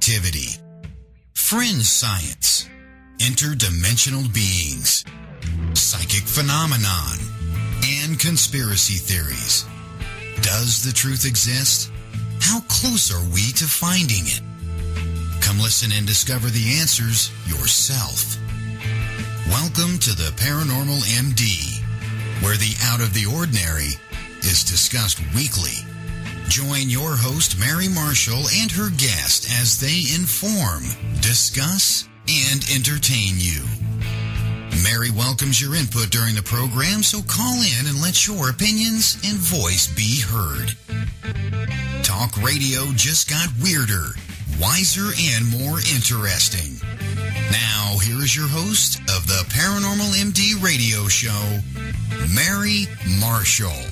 activity, fringe science, interdimensional beings, psychic phenomenon, and conspiracy theories. Does the truth exist? How close are we to finding it? Come listen and discover the answers yourself. Welcome to the Paranormal MD, where the out of the ordinary is discussed weekly. Join your host, Mary Marshall, and her guest as they inform, discuss, and entertain you. Mary welcomes your input during the program, so call in and let your opinions and voice be heard. Talk radio just got weirder, wiser, and more interesting. Now, here is your host of the Paranormal MD Radio Show, Mary Marshall.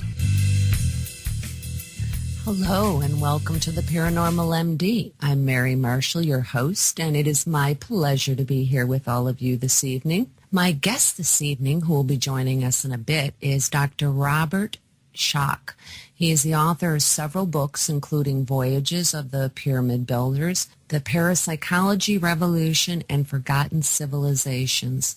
Hello, and welcome to the Paranormal MD. I'm Mary Marshall, your host, and it is my pleasure to be here with all of you this evening. My guest this evening, who will be joining us in a bit, is Dr. Robert Schoch. He is the author of several books, including Voyages of the Pyramid Builders, The Parapsychology Revolution, and Forgotten Civilizations.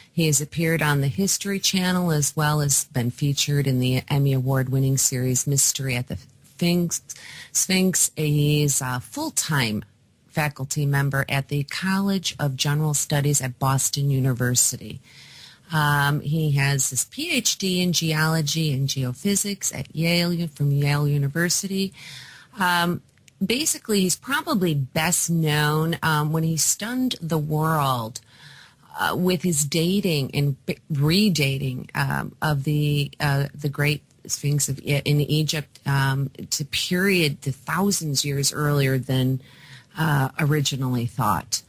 He has appeared on the History Channel as well as been featured in the Emmy Award-winning series Mystery at the Sphinx. He's a full-time faculty member at the College of General Studies at Boston University. He has his PhD in geology and geophysics at from Yale University. Basically, he's probably best known when he stunned the world with his dating and redating of the Great Sphinx in Egypt to period to thousands years earlier than originally thought.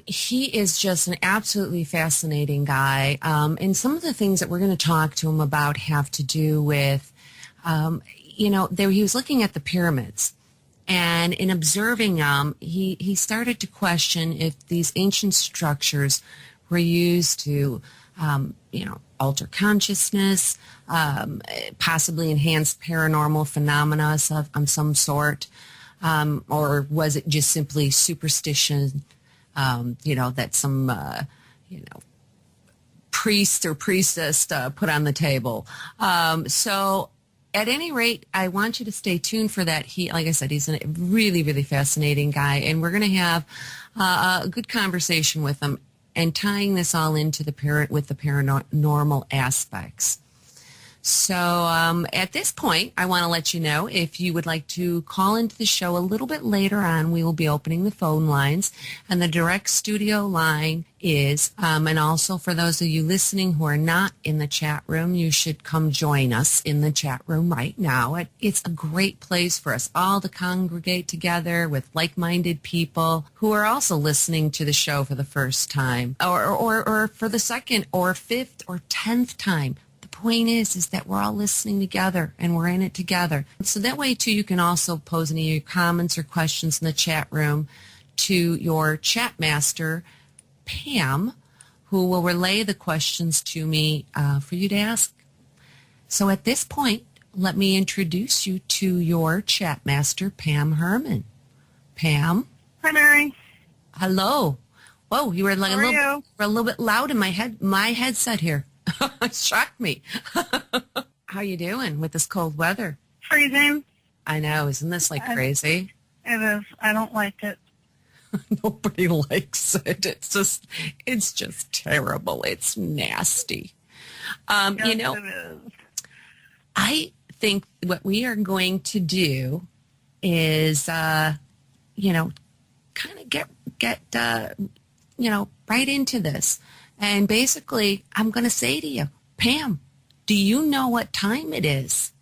He is just an absolutely fascinating guy, and some of the things that we're going to talk to him about have to do with, he was looking at the pyramids, and in observing them, he started to question if these ancient structures were used to, alter consciousness, possibly enhance paranormal phenomena of some sort. Or was it just simply superstition, that some, priest or priestess put on the table? So at any rate, I want you to stay tuned for that. Like I said, he's a really, really fascinating guy, and we're going to have a good conversation with him and tying this all into the paranormal aspects. So at this point, I want to let you know if you would like to call into the show a little bit later on, we will be opening the phone lines, and the direct studio line is, and also for those of you listening who are not in the chat room, you should come join us in the chat room right now. It's a great place for us all to congregate together with like-minded people who are also listening to the show for the first time, or for the second or fifth or 10th time. Point is that we're all listening together and we're in it together. So that way, too, you can also pose any of your comments or questions in the chat room to your chat master, Pam, who will relay the questions to me for you to ask. So at this point, let me introduce you to your chat master, Pam Herman. Pam? Hi, Mary. Hello. Whoa, you were like a little bit loud in my headset here. It shocked me. How you doing with this cold weather? Freezing. I know. Isn't this crazy? It is. I don't like it. Nobody likes it. It's just terrible. It's nasty. Yes, it is. I think what we are going to do is, kind of get right into this. And basically, I'm going to say to you, Pam, do you know what time it is?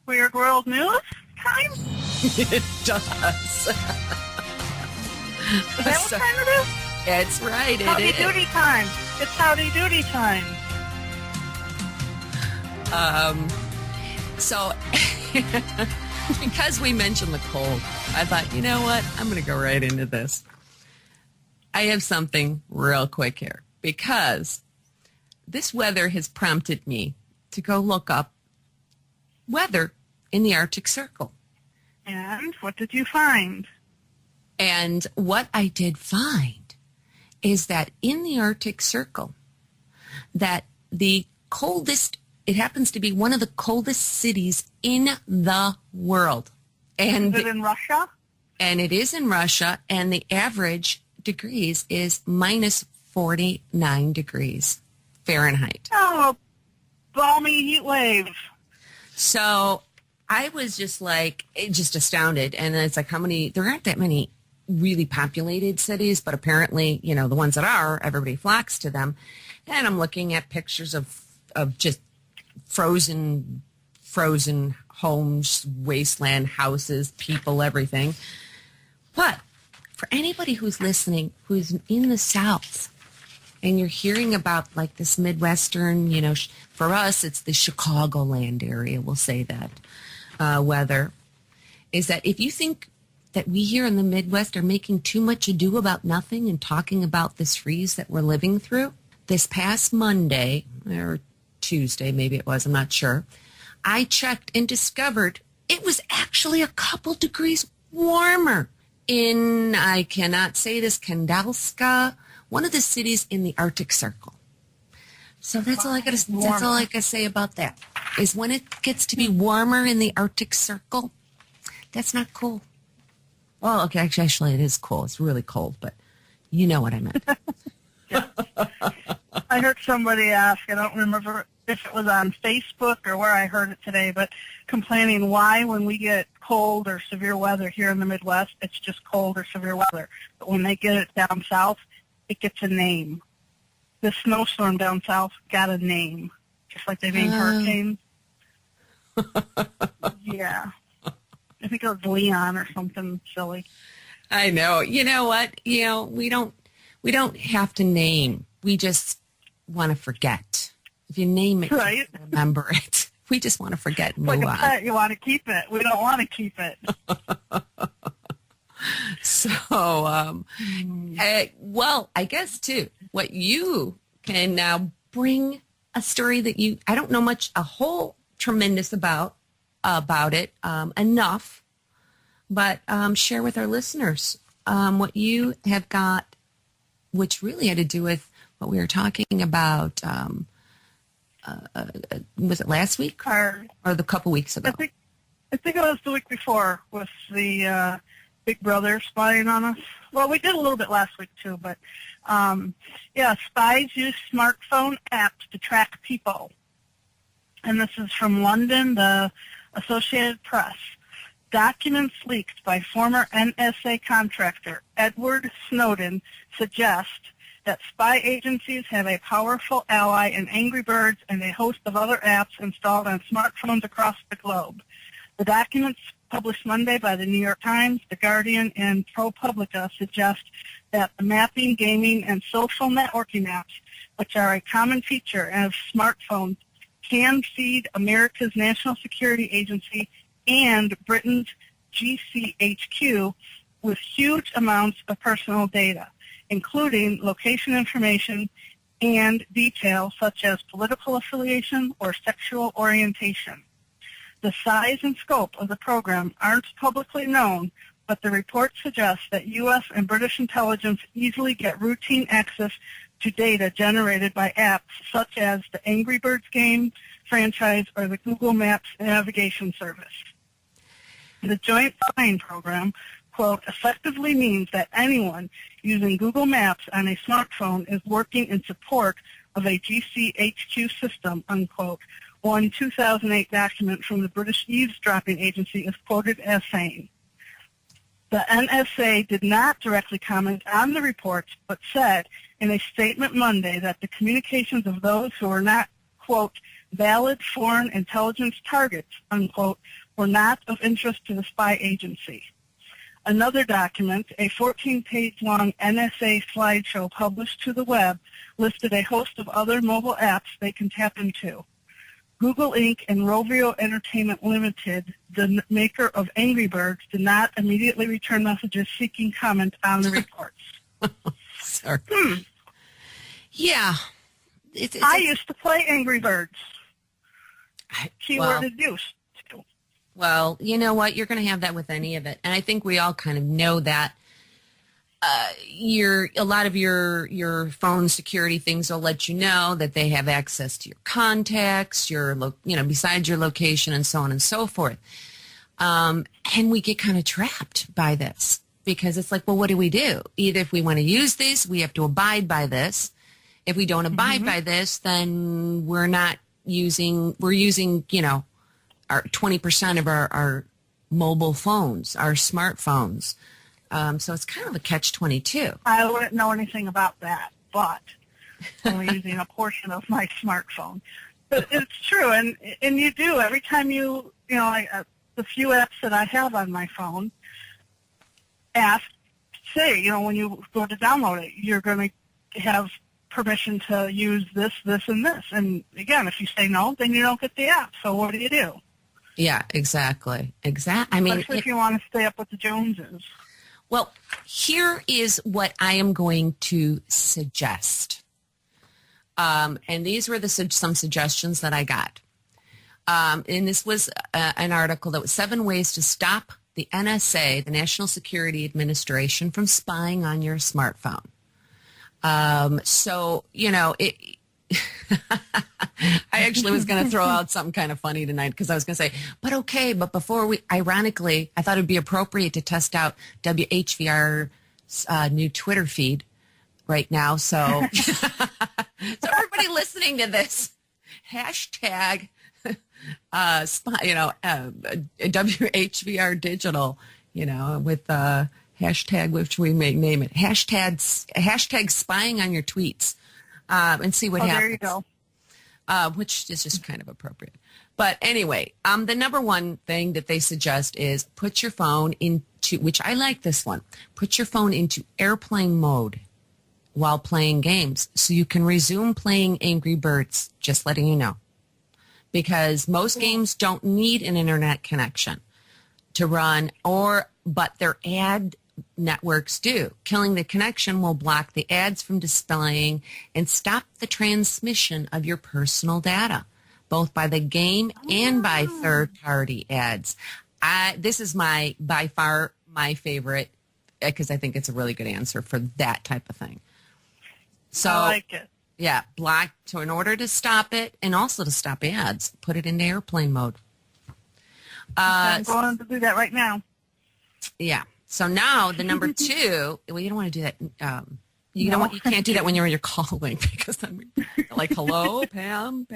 Weird World News time? It does. Is that what time it is? It's right. Howdy doody time. It's howdy doody time. So, because we mentioned the cold, I thought, you know what? I'm going to go right into this. I have something real quick here, because this weather has prompted me to go look up weather in the Arctic Circle. And what did you find? And what I did find is that in the Arctic Circle, that the coldest, it happens to be one of the coldest cities in the world. And is it in Russia? And it is in Russia, and the average degrees is minus 49 degrees Fahrenheit. Oh, balmy heat wave. So I was just astounded. And it's like, there aren't that many really populated cities, but apparently, the ones that are, everybody flocks to them. And I'm looking at pictures of just frozen homes, wasteland houses, people, everything. But for anybody who's listening, who's in the South, and you're hearing about like this Midwestern, for us, it's the Chicagoland area, we'll say that, weather, is that if you think that we here in the Midwest are making too much ado about nothing and talking about this freeze that we're living through, this past Monday, or Tuesday, maybe it was, I'm not sure, I checked and discovered it was actually a couple degrees warmer in, I cannot say this, Kandalska, one of the cities in the Arctic Circle. So that's all I got to say about that. Is when it gets to be warmer in the Arctic Circle, that's not cool. Well, okay, actually it is cool. It's really cold, but you know what I meant. Yeah. I heard somebody ask, I don't remember if it was on Facebook or where I heard it today, but complaining why when we get cold or severe weather here in the Midwest, it's just cold or severe weather. But when they get it down south, it gets a name. The snowstorm down south got a name, just like they named hurricanes. Yeah. I think it was Leon or something silly. I know. You know what? We don't have to name. We just want to forget. If you name it, right. Remember it. We just want to forget and move on. Like a pet, you want to keep it. We don't want to keep it. So, well, I guess, too, what you can now bring a story that I don't know much, a whole tremendous about it, enough, but share with our listeners what you have got, which really had to do with what we were talking about, was it last week or the couple weeks ago? I think it was the week before with the Big Brother spying on us. Well, we did a little bit last week too, but spies use smartphone apps to track people. And this is from London, the Associated Press. Documents leaked by former NSA contractor Edward Snowden suggest that spy agencies have a powerful ally in Angry Birds and a host of other apps installed on smartphones across the globe. The documents published Monday by the New York Times, The Guardian, and ProPublica suggest that the mapping, gaming, and social networking apps, which are a common feature of smartphones, can feed America's National Security Agency and Britain's GCHQ with huge amounts of personal data, including location information and details such as political affiliation or sexual orientation. The size and scope of the program aren't publicly known, but the report suggests that U.S. and British intelligence easily get routine access to data generated by apps such as the Angry Birds game franchise or the Google Maps navigation service. The Joint Spying Program, quote, effectively means that anyone using Google Maps on a smartphone is working in support of a GCHQ system, unquote. One 2008 document from the British eavesdropping agency is quoted as saying, the NSA did not directly comment on the reports, but said in a statement Monday that the communications of those who were not, quote, valid foreign intelligence targets, unquote, were not of interest to the spy agency. Another document, a 14-page-long NSA slideshow published to the web, listed a host of other mobile apps they can tap into. Google Inc. and Rovio Entertainment Limited, the maker of Angry Birds, did not immediately return messages seeking comment on the reports. Sorry. Yeah. I used to play Angry Birds. Keyword used to. Well, you know what? You're going to have that with any of it. And I think we all kind of know that. a lot of your phone security things will let you know that they have access to your contacts, besides your location and so on and so forth. And we get kind of trapped by this because it's like, well, what do we do? Either if we want to use this, we have to abide by this. If we don't abide by this, then we're using, our 20% of our mobile phones, our smartphones. So it's kind of a catch-22. I wouldn't know anything about that, but only using a portion of my smartphone. But it's true, and you do. Every time the few apps that I have on my phone say, when you go to download it, you're going to have permission to use this, and this. And again, if you say no, then you don't get the app. So what do you do? Yeah, exactly. Especially if you want to stay up with the Joneses. Well, here is what I am going to suggest. And these were some suggestions that I got. And this was an article that was 7 ways to stop the NSA, the National Security Administration, from spying on your smartphone. I actually was going to throw out something kind of funny tonight because I was going to say, but before ironically, I thought it would be appropriate to test out WHVR's new Twitter feed right now. So, so everybody listening to this, hashtag, WHVR digital, with hashtag, which we may name it, hashtag spying on your tweets. And see what happens. There you go. Which is just kind of appropriate. But anyway, the number one thing that they suggest is put your phone into, which I like this one, put your phone into airplane mode while playing games so you can resume playing Angry Birds, just letting you know. Because most games don't need an internet connection to run, but their ad networks do. Killing the connection will block the ads from displaying and stop the transmission of your personal data, both by the game and by third-party ads. This is by far my favorite because I think it's a really good answer for that type of thing. So, I like it. Yeah, block. So in order to stop it and also to stop ads, put it into airplane mode. I'm going to do that right now. Yeah. So now the number 2, well, you don't want to do that. You can't do that when you're calling because then we're like, hello, Pam.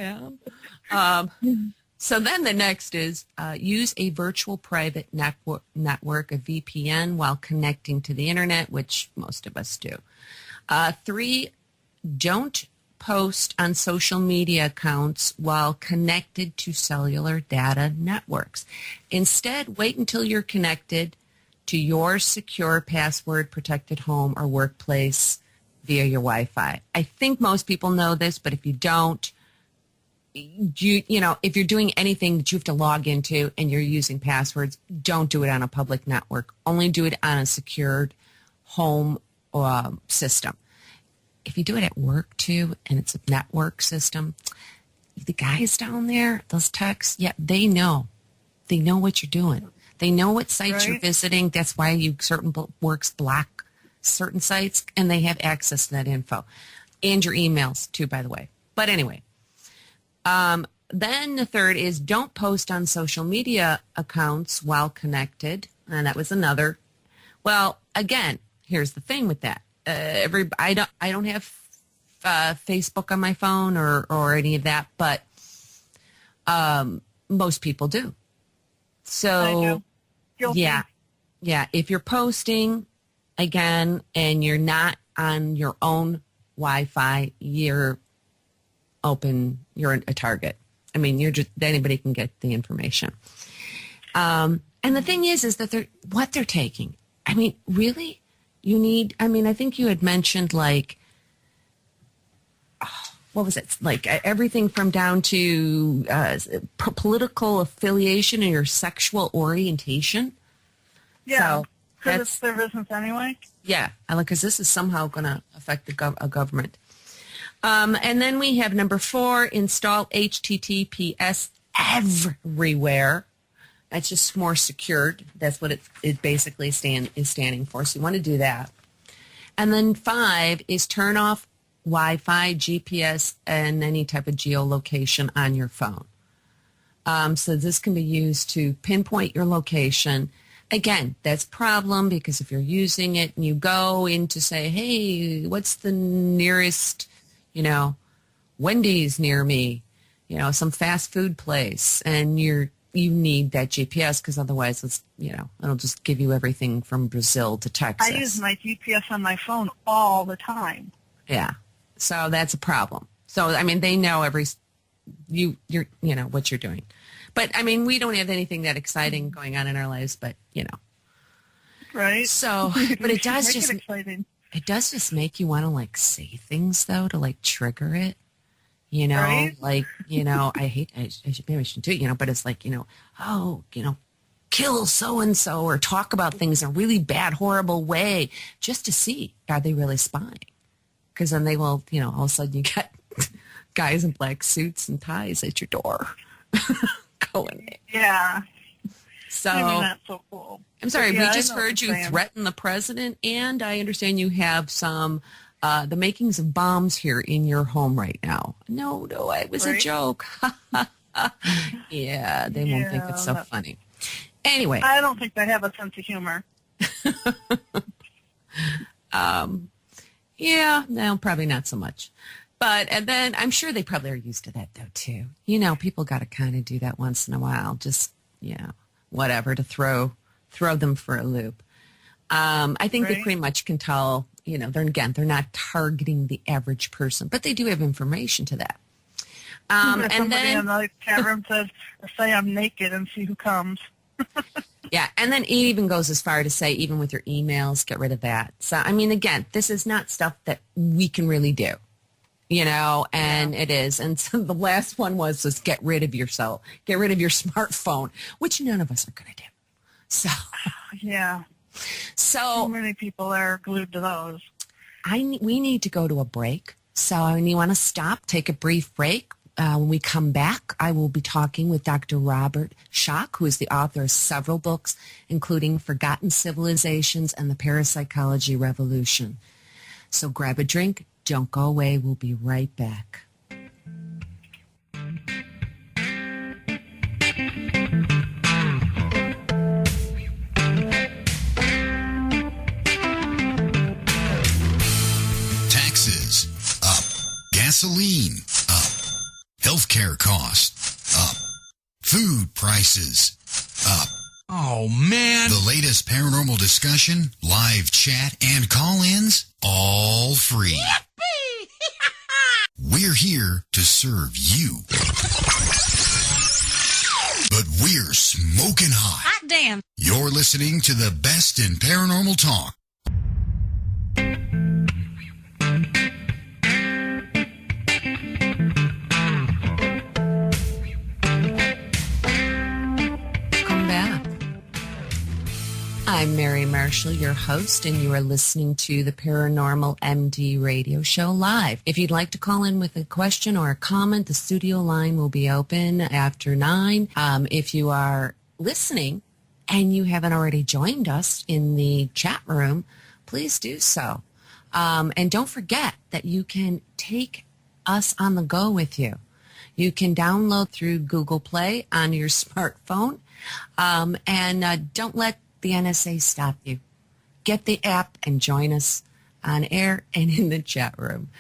So then the next is use a virtual private network, a VPN, while connecting to the internet, which most of us do. 3, don't post on social media accounts while connected to cellular data networks. Instead, wait until you're connected to your secure password-protected home or workplace via your Wi-Fi. I think most people know this, but if you don't, if you're doing anything that you have to log into and you're using passwords, don't do it on a public network. Only do it on a secured home system. If you do it at work, too, and it's a network system, the guys down there, those techs, they know. They know what you're doing. They know what sites you're visiting. That's why certain works block certain sites, and they have access to that info. And your emails, too, by the way. But anyway, then the 3rd is don't post on social media accounts while connected. And that was another. Well, again, here's the thing with that. I don't have Facebook on my phone or any of that, but most people do. So, yeah. If you're posting, again, and you're not on your own Wi-Fi, you're a target. I mean, anybody can get the information. And the thing is that what they're taking. I mean, really? I think you had mentioned what was it? Like everything from down to political affiliation and your sexual orientation. Yeah, because it's their business anyway. Yeah, because this is somehow going to affect a government. And then we have number 4, install HTTPS everywhere. That's just more secured. That's what it basically is standing for. So you want to do that. And then 5 is turn off Wi-Fi, GPS, and any type of geolocation on your phone. So this can be used to pinpoint your location. Again, that's a problem because if you're using it and you go in to say, hey, what's the nearest, Wendy's near me, some fast food place, and you need that GPS because otherwise it'll just give you everything from Brazil to Texas. I use my GPS on my phone all the time. Yeah. So that's a problem. So, they know you're what you're doing. But, we don't have anything that exciting going on in our lives, but, Right. So, but it does just, exciting. It does just make you want to, say things, though, to, trigger it. Right? I hate, maybe I shouldn't do it, but it's kill so-and-so or talk about things in a really bad, horrible way just to see, are they really spying? Because then they will, all of a sudden you get guys in black suits and ties at your door going. Yeah. So, that's so cool. I'm sorry, Yeah, we just heard you threaten the president, and I understand you have some, the makings of bombs here in your home right now. No, it was a joke. Yeah, they won't think it's so funny. Anyway. I don't think they have a sense of humor. Yeah, no, probably not so much. And then I'm sure they probably are used to that, though, too. People got to kind of do that once in a while, just, whatever, to throw them for a loop. I think they pretty much can tell, they're not targeting the average person, but they do have information to that. And somebody then in the chat room says, say I'm naked and see who comes. Yeah, and then it even goes as far to say, even with your emails, get rid of that. So, again, this is not stuff that we can really do, and it is. And so the last one was just get rid of your smartphone, which none of us are going to do. So, yeah. So many people are glued to those. We need to go to a break. So you want to stop, take a brief break. When we come back, I will be talking with Dr. Robert Schoch, who is the author of several books, including Forgotten Civilizations and the Parapsychology Revolution. So grab a drink. Don't go away. We'll be right back. Taxes up. Gasoline up. Healthcare costs up. Food prices up. Oh, man. The latest paranormal discussion, live chat, and call-ins, all free. We're here to serve you. But we're smoking hot. Hot damn. You're listening to the best in paranormal talk. I'm Mary Marshall, your host, and you are listening to the Paranormal MD Radio Show live. If you'd like to call in with a question or a comment, the studio line will be open after 9. If you are listening and you haven't already joined us in the chat room, please do so. And don't forget that you can take us on the go with you. You can download through Google Play on your smartphone, and don't let the NSA stop you. Get the app and join us on air and in the chat room.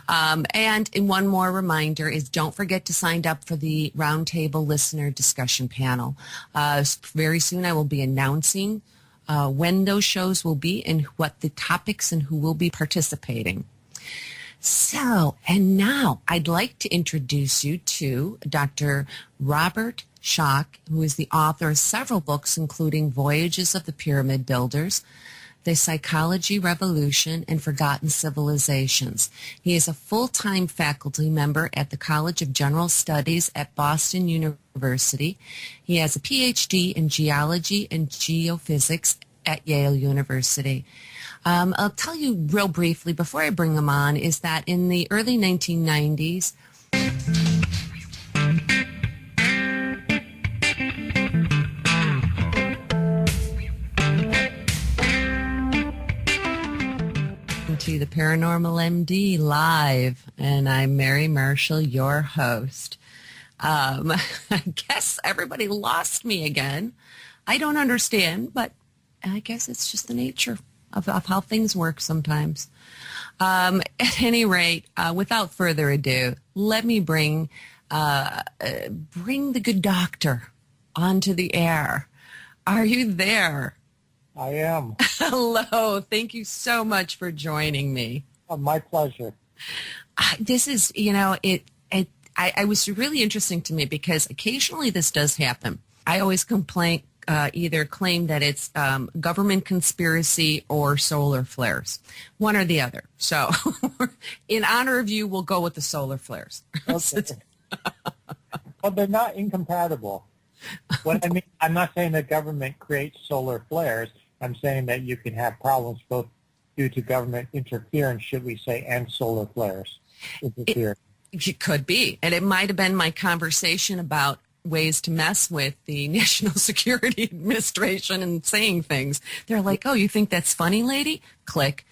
And one more reminder is don't forget to sign up for the Roundtable Listener Discussion Panel. Very soon I will be announcing when those shows will be and what the topics and who will be participating. So, and now I'd like to introduce you to Dr. Robert Schoch, who is the author of several books, including Voyages of the Pyramid Builders, The Psychology Revolution, and Forgotten Civilizations. He is a full-time faculty member at the College of General Studies at Boston University. He has a PhD in geology and geophysics at Yale University. I'll tell you real briefly before I bring him on is that in the early 1990s, to the Paranormal MD Live, and I'm Mary Marshall, your host. I guess everybody lost me again. I don't understand, but I guess it's just the nature of how things work sometimes. At any rate, without further ado, let me bring the good doctor onto the air. Are you there? I am. Hello. Thank you so much for joining me. My pleasure. This is, I was really interesting to me because occasionally this does happen. I always either claim that it's government conspiracy or solar flares, one or the other. So in honor of you, we'll go with the solar flares. Okay. Well, they're not incompatible. What I mean, I'm not saying the government creates solar flares. I'm saying that you can have problems both due to government interference, should we say, and solar flares. It could be. And it might have been my conversation about ways to mess with the National Security Administration and saying things. They're like, oh, you think that's funny, lady? Click.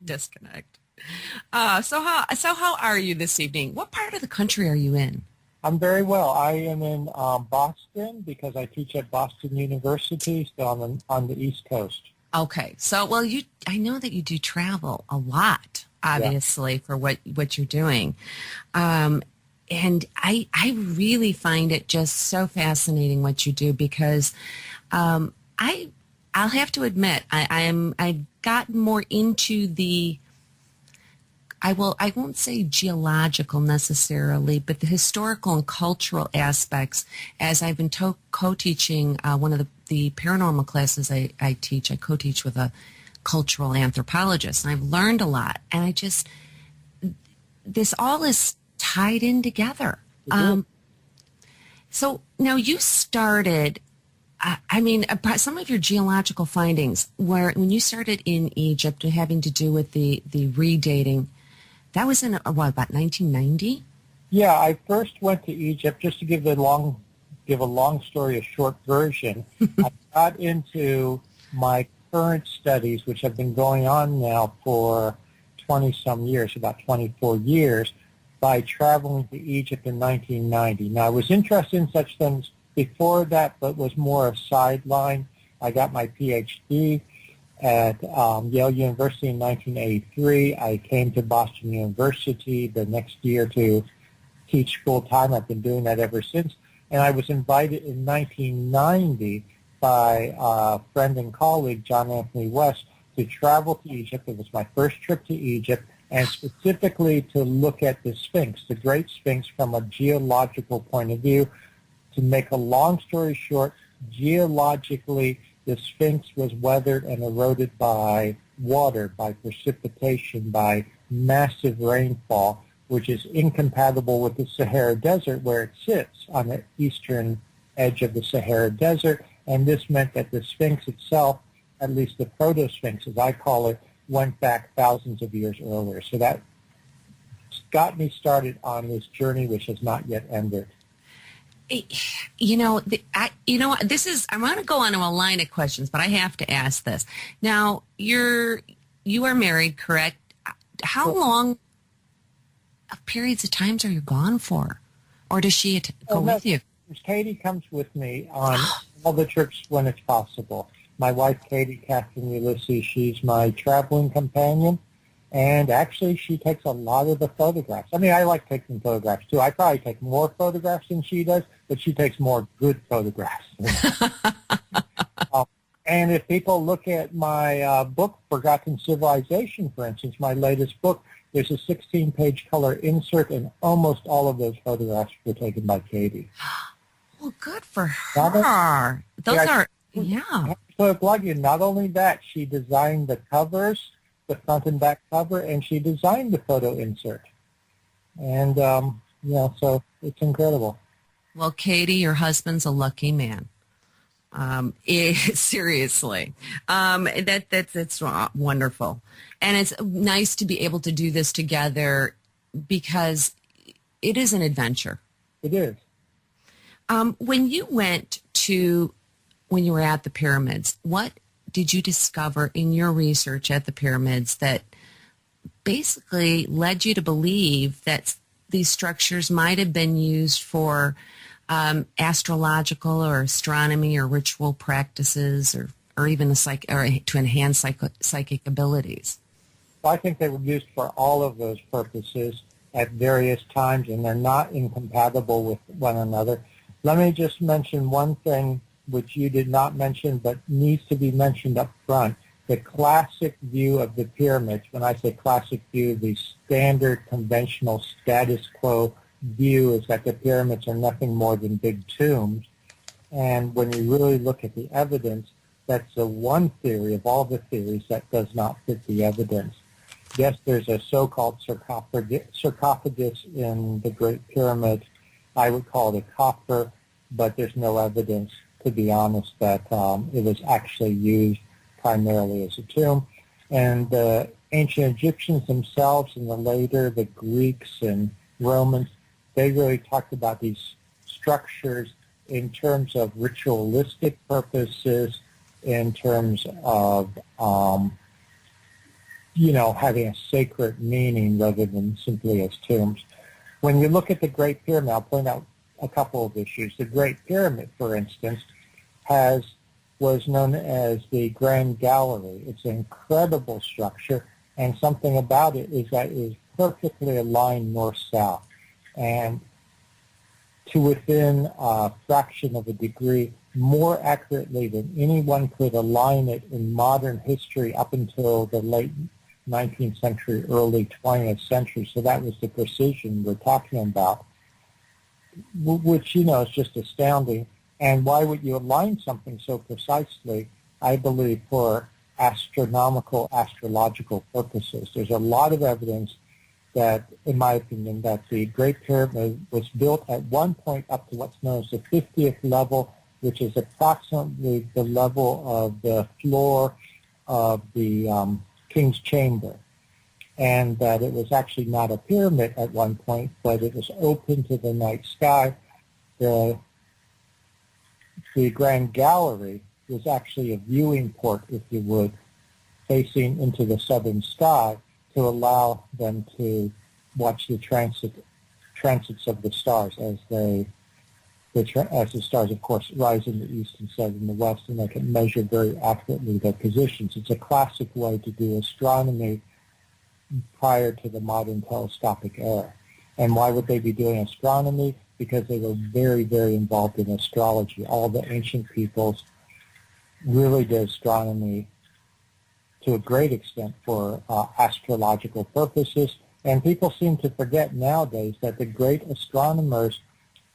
Disconnect. So how are you this evening? What part of the country are you in? I'm very well. I am in Boston because I teach at Boston University, so I'm on the East Coast. Okay. So, well, I know that you do travel a lot, obviously, for what you're doing. And I really find it just so fascinating what you do because I'll have to admit I've gotten more into the I won't say geological necessarily, but the historical and cultural aspects as I've been co-teaching one of the paranormal classes I teach. I co-teach with a cultural anthropologist, and I've learned a lot. And this all is tied in together. So now you started, some of your geological findings, when you started in Egypt having to do with the redating, that was in, about 1990? Yeah, I first went to Egypt, just to give a long story a short version. I got into my current studies, which have been going on now for 20-some years, about 24 years, by traveling to Egypt in 1990. Now, I was interested in such things before that, but was more a sideline. I got my PhD at Yale University in 1983. I came to Boston University the next year to teach full-time. I've been doing that ever since. And I was invited in 1990 by a friend and colleague, John Anthony West, to travel to Egypt. It was my first trip to Egypt, and specifically to look at the Sphinx, the Great Sphinx, from a geological point of view. To make a long story short, geologically, the Sphinx was weathered and eroded by water, by precipitation, by massive rainfall, which is incompatible with the Sahara Desert where it sits on the eastern edge of the Sahara Desert. And this meant that the Sphinx itself, at least the proto-Sphinx, as I call it, went back thousands of years earlier. So that got me started on this journey, which has not yet ended. I'm going to go on to a line of questions, but I have to ask this. Now, you are married, correct? How long of periods of times are you gone for? Or does she go with you? Katie comes with me on all the trips when it's possible. My wife, Katie Catherine Ulysses, she's my traveling companion. And actually, she takes a lot of the photographs. I mean, I like taking photographs, too. I probably take more photographs than she does, but she takes more good photographs. And if people look at my book, Forgotten Civilization, for instance, my latest book, there's a 16-page color insert, and almost all of those photographs were taken by Katie. Well, good for her. So plug in. Not only that, she designed the covers, the front and back cover, and she designed the photo insert. And, so it's incredible. Well, Katie, your husband's a lucky man. Seriously. That's wonderful. And it's nice to be able to do this together because it is an adventure. It is. When you were at the pyramids, what did you discover in your research at the pyramids that basically led you to believe that these structures might have been used for astrological or astronomy or ritual practices or even to enhance psychic abilities? Well, I think they were used for all of those purposes at various times, and they're not incompatible with one another. Let me just mention one thing which you did not mention but needs to be mentioned up front. The classic view of the pyramids, when I say classic view, the standard conventional status quo view is that the pyramids are nothing more than big tombs. And when you really look at the evidence, that's the one theory of all the theories that does not fit the evidence. Yes, there's a so-called sarcophagus in the Great Pyramid. I would call it a coffer, but there's no evidence, to be honest, that it was actually used primarily as a tomb. And the ancient Egyptians themselves and the Greeks and Romans, they really talked about these structures in terms of ritualistic purposes, in terms of, having a sacred meaning rather than simply as tombs. When you look at the Great Pyramid, I'll point out a couple of issues. The Great Pyramid, for instance, was known as the Grand Gallery. It's an incredible structure, and something about it is that it is perfectly aligned north-south. And to within a fraction of a degree, more accurately than anyone could align it in modern history up until the late 19th century, early 20th century. So that was the precision we're talking about, which, is just astounding. And why would you align something so precisely? I believe for astrological purposes. There's a lot of evidence that, in my opinion, that the Great Pyramid was built at one point up to what's known as the 50th level, which is approximately the level of the floor of the King's Chamber, and that it was actually not a pyramid at one point, but it was open to the night sky. The Grand Gallery was actually a viewing port, if you would, facing into the southern sky to allow them to watch the transits of the stars as the stars, of course, rise in the east and set in the west, and they can measure very accurately their positions. It's a classic way to do astronomy prior to the modern telescopic era. And why would they be doing astronomy? Because they were very, very involved in astrology. All the ancient peoples really did astronomy to a great extent for astrological purposes. And people seem to forget nowadays that the great astronomers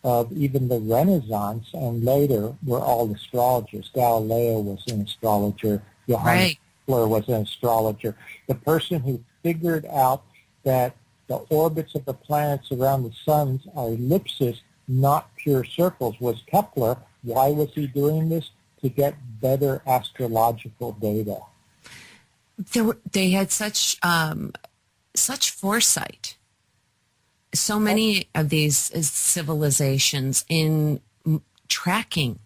of even the Renaissance and later were all astrologers. Galileo was an astrologer. Johannes Kepler was an astrologer. The person who figured out that the orbits of the planets around the suns are ellipses, not pure circles, was Kepler. Why was he doing this? To get better astrological data. They had such foresight. So many of these civilizations in tracking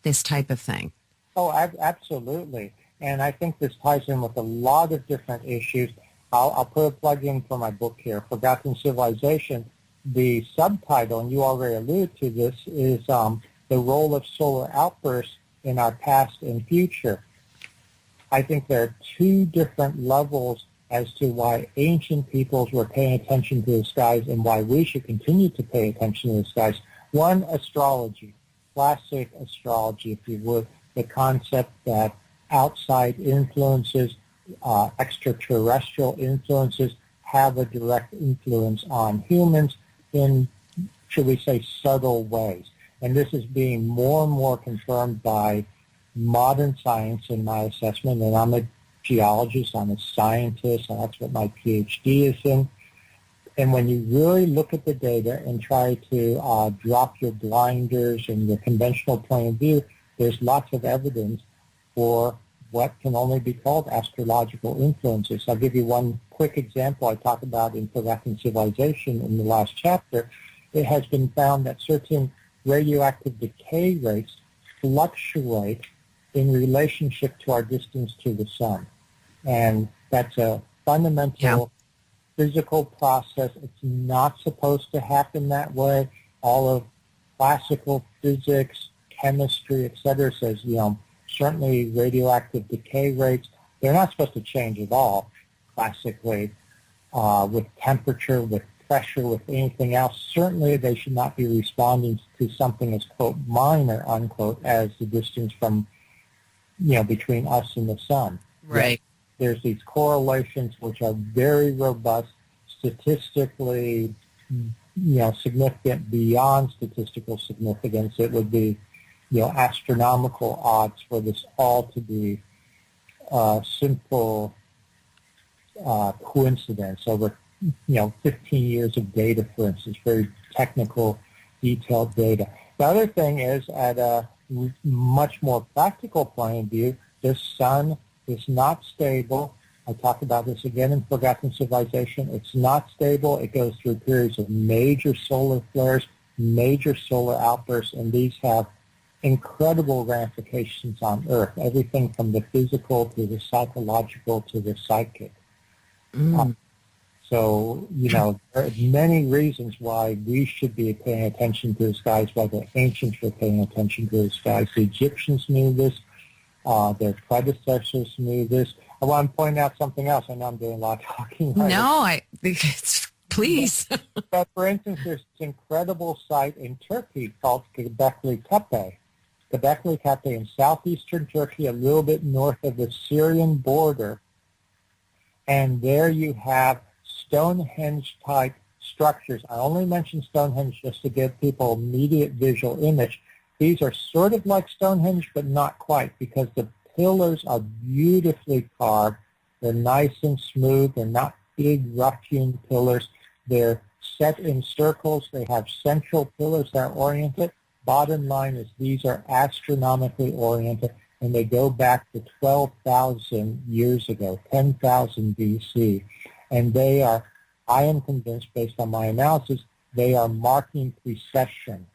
this type of thing. Oh, absolutely. And I think this ties in with a lot of different issues. I'll put a plug in for my book here, Forgotten Civilization. The subtitle, and you already alluded to this, is the role of solar outbursts in our past and future. I think there are two different levels as to why ancient peoples were paying attention to the skies and why we should continue to pay attention to the skies. One, astrology, classic astrology, if you would, the concept that outside influences, extraterrestrial influences, have a direct influence on humans in, should we say, subtle ways. And this is being more and more confirmed by modern science in my assessment, and I'm a geologist, I'm a scientist, and that's what my PhD is in. And when you really look at the data and try to drop your blinders and the conventional point of view, there's lots of evidence for what can only be called astrological influences. I'll give you one quick example I talk about in Forgotten Civilization in the last chapter. It has been found that certain radioactive decay rates fluctuate in relationship to our distance to the sun. And that's a fundamental physical process. It's not supposed to happen that way. All of classical physics, chemistry, etc. says, certainly radioactive decay rates, they're not supposed to change at all classically with temperature, with pressure, with anything else. Certainly they should not be responding to something as, quote, minor, unquote, as the distance from, between us and the sun. Right. There's these correlations which are very robust, statistically, significant beyond statistical significance. It would be, astronomical odds for this all to be simple coincidence over, 15 years of data, for instance, very technical, detailed data. The other thing is, at a much more practical point of view, the sun is not stable. I talk about this again in Forgotten Civilization. It's not stable. It goes through periods of major solar flares, major solar outbursts, and these have incredible ramifications on Earth, everything from the physical to the psychological to the psychic. So, there are many reasons why we should be paying attention to the skies, why the ancients were paying attention to the skies. The Egyptians knew this. Their predecessors knew this. I want to point out something else. I know I'm doing a lot of talking. Right? No, please. But for instance, there's this incredible site in Turkey called Göbekli Tepe. Göbekli Tepe in southeastern Turkey, a little bit north of the Syrian border. And there you have Stonehenge-type structures. I only mention Stonehenge just to give people immediate visual image. These are sort of like Stonehenge, but not quite, because the pillars are beautifully carved. They're nice and smooth. They're not big, rough-hewn pillars. They're set in circles. They have central pillars that are oriented. Bottom line is these are astronomically oriented, and they go back to 12,000 years ago, 10,000 BC. And they are, I am convinced, based on my analysis, they are marking precession,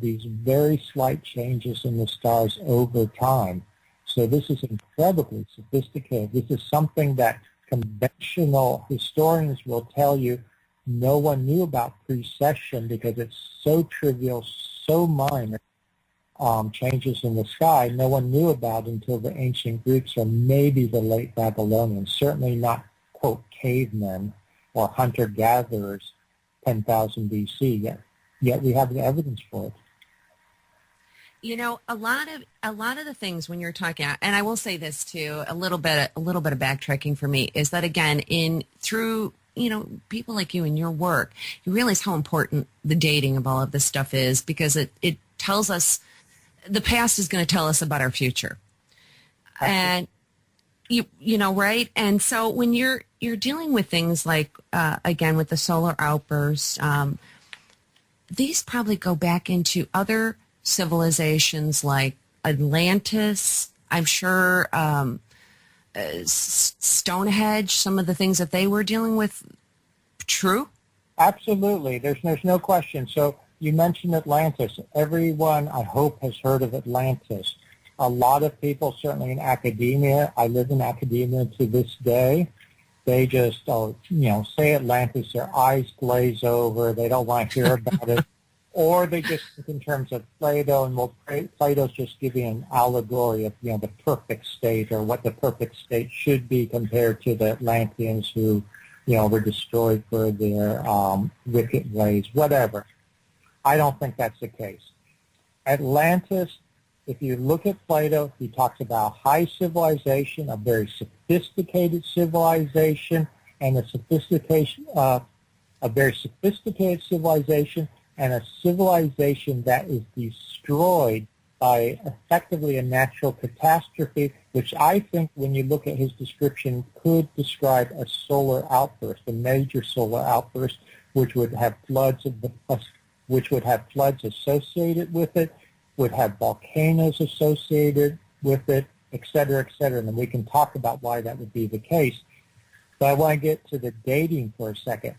these very slight changes in the stars over time. So this is incredibly sophisticated. This is something that conventional historians will tell you no one knew about precession because it's so trivial, so minor, changes in the sky. No one knew about until the ancient Greeks or maybe the late Babylonians, certainly not, quote, cavemen or hunter-gatherers 10,000 BC yet. Yet we have the evidence for it. A lot of the things when you're talking, and I will say this too, a little bit of backtracking for me is that again, through people like you and your work, you realize how important the dating of all of this stuff is, because it tells us the past is going to tell us about our future, and right. And so when you're dealing with things like again with the solar outbursts, these probably go back into other civilizations like Atlantis, I'm sure, Stonehenge, some of the things that they were dealing with. True? Absolutely. There's no question. So you mentioned Atlantis. Everyone, I hope, has heard of Atlantis. A lot of people, certainly in academia, I live in academia to this day, they just, say Atlantis, their eyes glaze over, they don't want to hear about it. Or they just think in terms of Plato, and Plato's just giving an allegory of, the perfect state, or what the perfect state should be compared to the Atlanteans who, were destroyed for their wicked ways, whatever. I don't think that's the case. Atlantis, if you look at Plato, he talks about high civilization, a very sophisticated civilization, and a very sophisticated civilization, and a civilization that is destroyed by effectively a natural catastrophe, which I think, when you look at his description, could describe a solar outburst, a major solar outburst, which would have floods associated with it, would have volcanoes associated with it, et cetera, et cetera. And we can talk about why that would be the case. But I want to get to the dating for a second.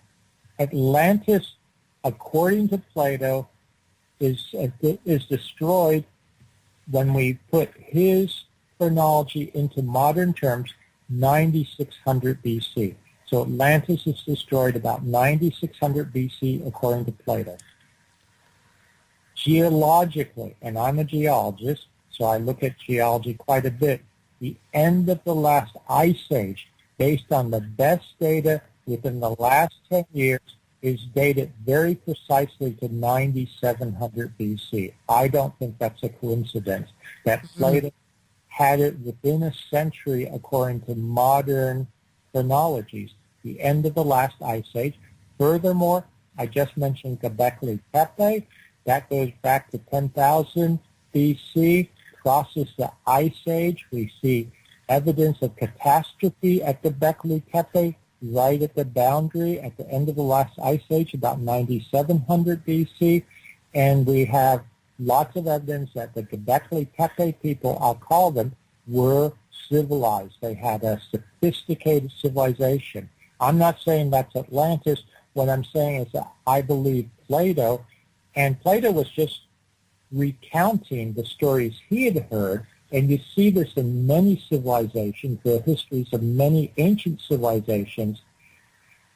Atlantis, according to Plato, is destroyed when we put his chronology into modern terms 9600 BC. So Atlantis is destroyed about 9600 BC according to Plato. Geologically, and I'm a geologist, so I look at geology quite a bit, the end of the last ice age, based on the best data within the last 10 years, is dated very precisely to 9700 BC. I don't think that's a coincidence. That Plato had it within a century according to modern chronologies, the end of the last ice age. Furthermore, I just mentioned Göbekli Tepe. That goes back to 10,000 BC, crosses the ice age. We see evidence of catastrophe at Göbekli Tepe right at the boundary at the end of the last ice age, about 9700 BC. And we have lots of evidence that the Göbekli Tepe people, I'll call them, were civilized. They had a sophisticated civilization. I'm not saying that's Atlantis. What I'm saying is that I believe Plato, and Plato was just recounting the stories he had heard, and you see this in many civilizations, the histories of many ancient civilizations.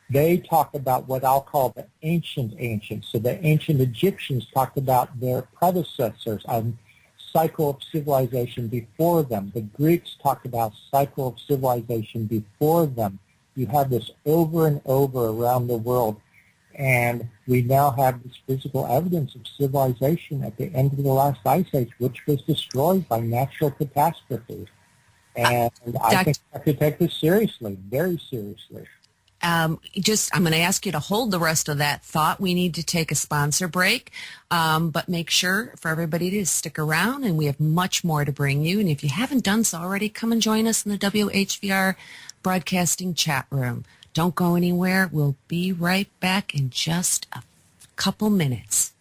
They talk about what I'll call the ancient ancients. So the ancient Egyptians talked about their predecessors, a cycle of civilization before them. The Greeks talked about cycle of civilization before them. You have this over and over around the world. And we now have this physical evidence of civilization at the end of the last ice age, which was destroyed by natural catastrophe. And I think we have to take this seriously, very seriously. I'm going to ask you to hold the rest of that thought. We need to take a sponsor break, but make sure for everybody to stick around, and we have much more to bring you. And if you haven't done so already, come and join us in the WHVR Broadcasting chat room. Don't go anywhere. We'll be right back in just a couple minutes.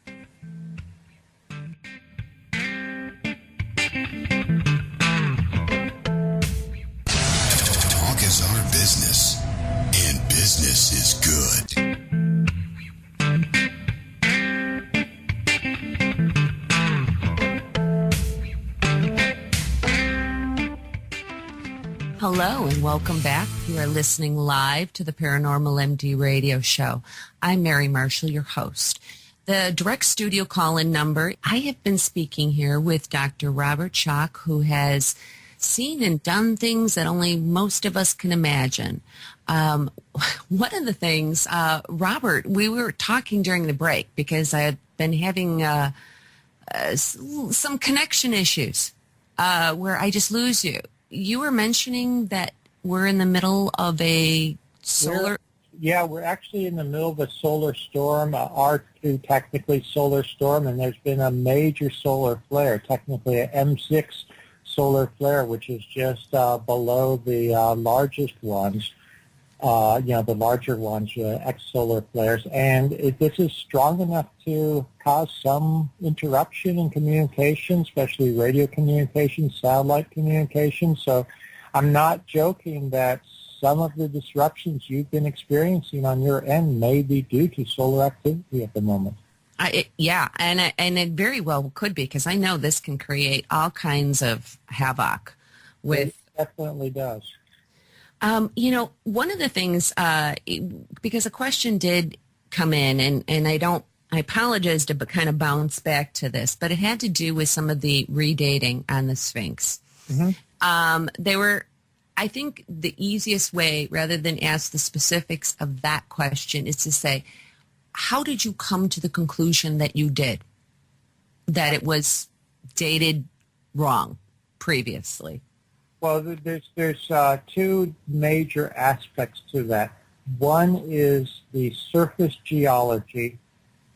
Talk is our business, and business is good. Hello and welcome back. You are listening live to the Paranormal MD Radio Show. I'm Mary Marshall, your host. The direct studio call-in number, I have been speaking here with Dr. Robert Schoch, who has seen and done things that only most of us can imagine. One of the things, Robert, we were talking during the break because I had been having some connection issues where I just lose you. You were mentioning that we're in the middle of a solar... We're actually in the middle of a solar storm, R2 technically solar storm, and there's been a major solar flare, technically an M6 solar flare, which is just below the largest ones, the larger ones, X-solar flares. And this is strong enough to cause some interruption in communication, especially radio communication, satellite communication. So I'm not joking that some of the disruptions you've been experiencing on your end may be due to solar activity at the moment. And it very well could be, because I know this can create all kinds of havoc. It definitely does. One of the things, because a question did come in, and I apologize to kind of bounce back to this, but it had to do with some of the redating on the Sphinx. Mm-hmm. I think the easiest way, rather than ask the specifics of that question, is to say, how did you come to the conclusion that you did, that it was dated wrong previously? Well, there's two major aspects to that. One is the surface geology.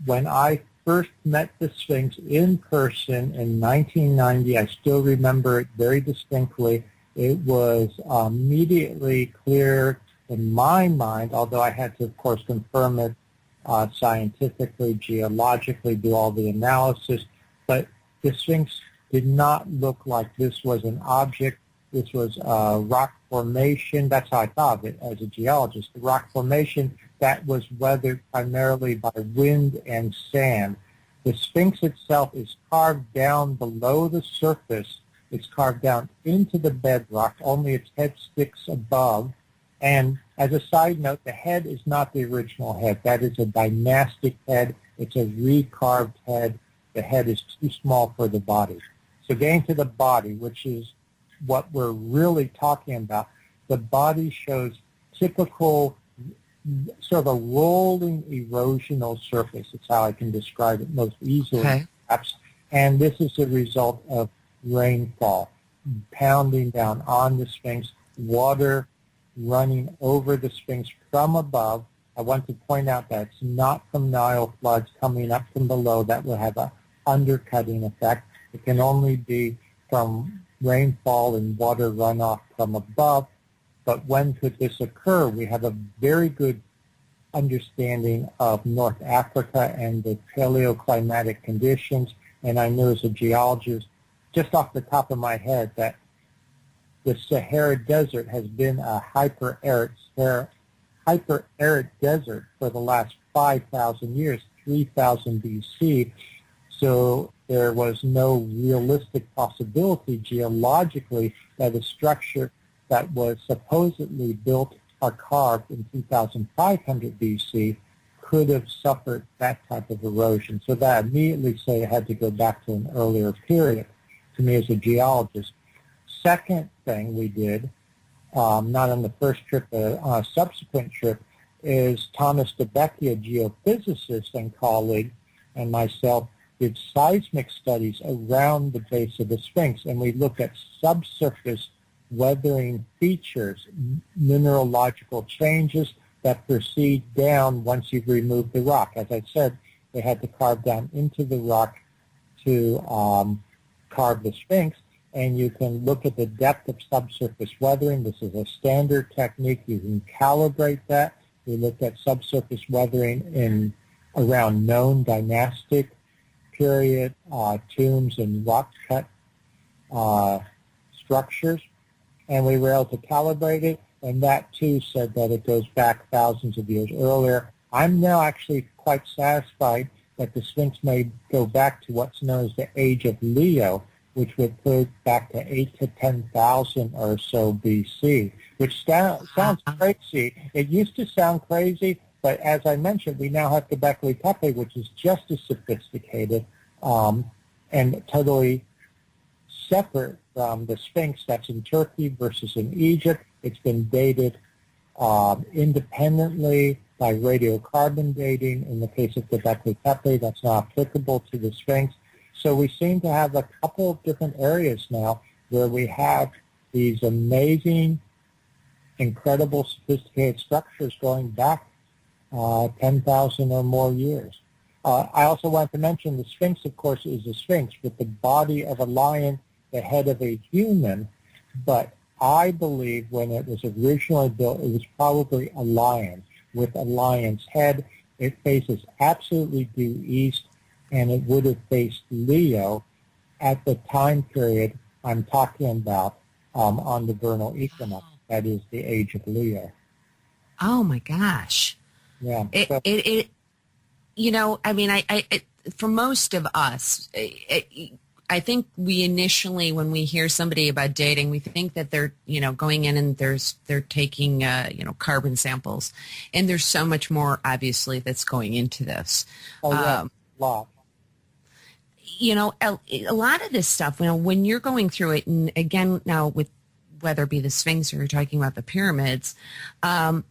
When I first met the Sphinx in person in 1990, I still remember it very distinctly. It was immediately clear in my mind, although I had to, of course, confirm it scientifically, geologically, do all the analysis. But the Sphinx did not look like this was an object. This was a rock formation. That's how I thought of it as a geologist. The rock formation that was weathered primarily by wind and sand. The Sphinx itself is carved down below the surface It's carved down into the bedrock, only its head sticks above. And as a side note, the head is not the original head. That is a dynastic head. It's a recarved head. The head is too small for the body. So getting to the body, which is what we're really talking about, the body shows typical sort of a rolling erosional surface. It's how I can describe it most easily, Okay. perhaps. And this is a result of rainfall pounding down on the Sphinx, water running over the Sphinx from above. I want to point out that it's not from Nile floods coming up from below. That will have an undercutting effect. It can only be from rainfall and water runoff from above. But when could this occur? We have a very good understanding of North Africa and the paleoclimatic conditions. And I know as a geologist, just off the top of my head, that the Sahara Desert has been a hyper-arid desert for the last 5,000 years, 3,000 BC. So there was no realistic possibility geologically that a structure that was supposedly built or carved in 2,500 BC could have suffered that type of erosion. So that immediately say it had to go back to an earlier period to me as a geologist. Second thing we did, not on the first trip, but on a subsequent trip, is Thomas DeBecke, a geophysicist and colleague, and myself did seismic studies around the base of the Sphinx, and we looked at subsurface weathering features, mineralogical changes that proceed down once you've removed the rock. As I said, they had to carve down into the rock to carve the Sphinx, and you can look at the depth of subsurface weathering. This is a standard technique. You can calibrate that. We looked at subsurface weathering in around known dynastic period tombs and rock-cut structures, and we were able to calibrate it, and that too said that it goes back thousands of years earlier. I'm now actually quite satisfied that the Sphinx may go back to what's known as the Age of Leo, which would put back to 8 to 10,000 or so BC, which sounds crazy. It used to sound crazy, but as I mentioned, we now have Göbekli Tepe, which is just as sophisticated and totally separate from the Sphinx that's in Turkey versus in Egypt. It's been dated independently by radiocarbon dating. In the case of Göbekli Tepe, that's not applicable to the Sphinx. So we seem to have a couple of different areas now where we have these amazing, incredible, sophisticated structures going back 10,000 or more years. I also want to mention the Sphinx, of course, is a Sphinx with the body of a lion, the head of a human, but I believe when it was originally built, it was probably a lion with a lion's head. It faces absolutely due east, and it would have faced Leo at the time period I'm talking about on the vernal equinox. That is the age of Leo. Oh my gosh! Yeah. You know, I mean, for most of us, I think we initially, when we hear somebody about dating, we think that they're, going in and they're taking, carbon samples, and there's so much more obviously that's going into this. Oh, yeah. A lot. A lot of this stuff, when you're going through it, and again, now with whether it be the Sphinx or you're talking about the pyramids, but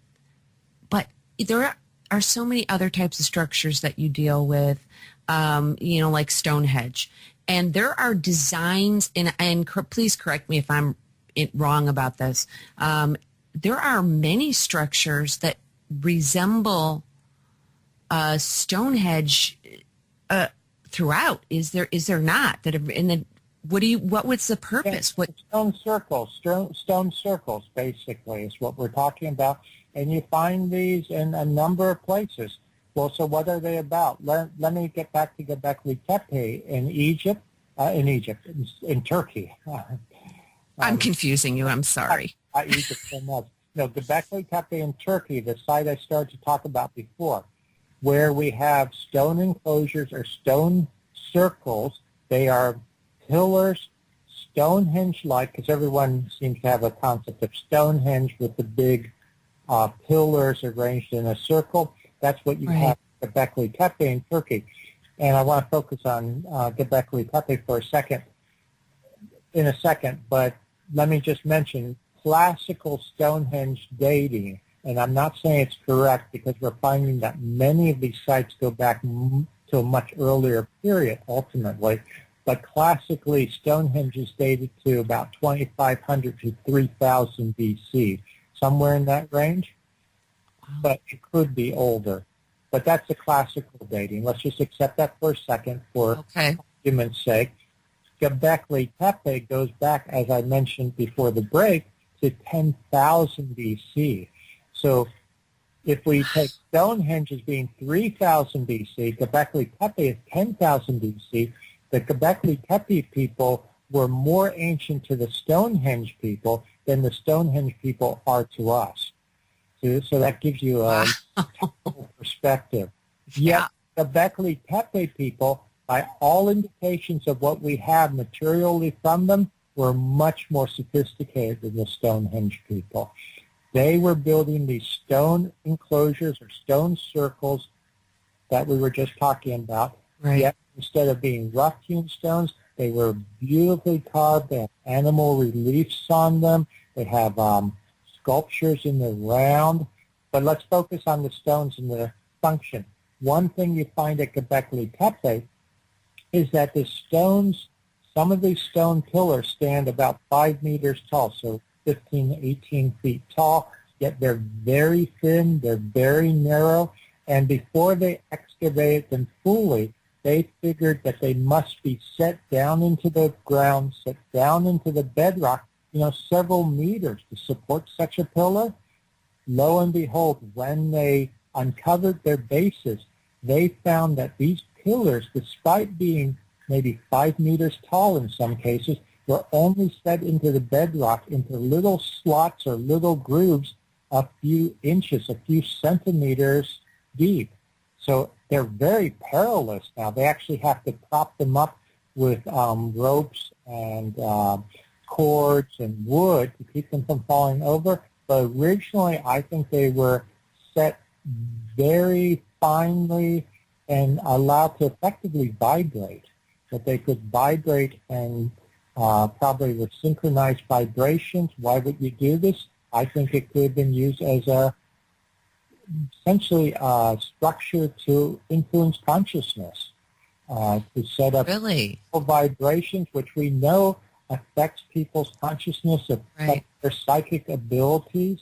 there are so many other types of structures that you deal with, like Stonehenge. And there are designs, and please correct me if I'm wrong about this, there are many structures that resemble Stonehenge throughout. Is there not? What was the purpose? Stone circles, basically, is what we're talking about. And you find these in a number of places. Well, so what are they about? Let me get back to Göbekli Tepe in Egypt, in Turkey. I'm confusing you. I'm sorry. Egypt so much. No, Göbekli Tepe in Turkey, the site I started to talk about before, where we have stone enclosures or stone circles. They are pillars Stonehenge-like, because everyone seems to have a concept of Stonehenge with the big pillars arranged in a circle. That's what you have at Göbekli Tepe in Turkey. And I want to focus on Göbekli Tepe for a second, but let me just mention classical Stonehenge dating, and I'm not saying it's correct because we're finding that many of these sites go back to a much earlier period ultimately, but classically Stonehenge is dated to about 2,500 to 3,000 BC, somewhere in that range, but it could be older. But that's the classical dating. Let's just accept that for a second for argument's sake. Göbekli Tepe goes back, as I mentioned before the break, to 10,000 BC. So if we take Stonehenge as being 3,000 BC, Göbekli Tepe is 10,000 BC, the Göbekli Tepe people were more ancient to the Stonehenge people than the Stonehenge people are to us. So that gives you a perspective. Yet Göbekli Tepe people, by all indications of what we have materially from them, were much more sophisticated than the Stonehenge people. They were building these stone enclosures or stone circles that we were just talking about. Right. Yet instead of being rough-hewn stones, they were beautifully carved. They have animal reliefs on them. They have sculptures in the round. But let's focus on the stones and their function. One thing you find at Göbekli Tepe is that the stones, some of these stone pillars stand about 5 meters tall, so 15 to 18 feet tall, yet they're very thin, they're very narrow, and before they excavated them fully, they figured that they must be set down into the ground, set down into the bedrock, several meters to support such a pillar. Lo and behold, when they uncovered their bases, they found that these pillars, despite being maybe 5 meters tall in some cases, were only set into the bedrock into little slots or little grooves a few inches, a few centimeters deep. So they're very perilous now. They actually have to prop them up with ropes and cords and wood to keep them from falling over. But originally, I think they were set very finely and allowed to effectively vibrate, that they could vibrate and probably with synchronized vibrations. Why would you do this? I think it could have been used as essentially a structure to influence consciousness, to set up vibrations, which we know affects people's consciousness, affects their psychic abilities.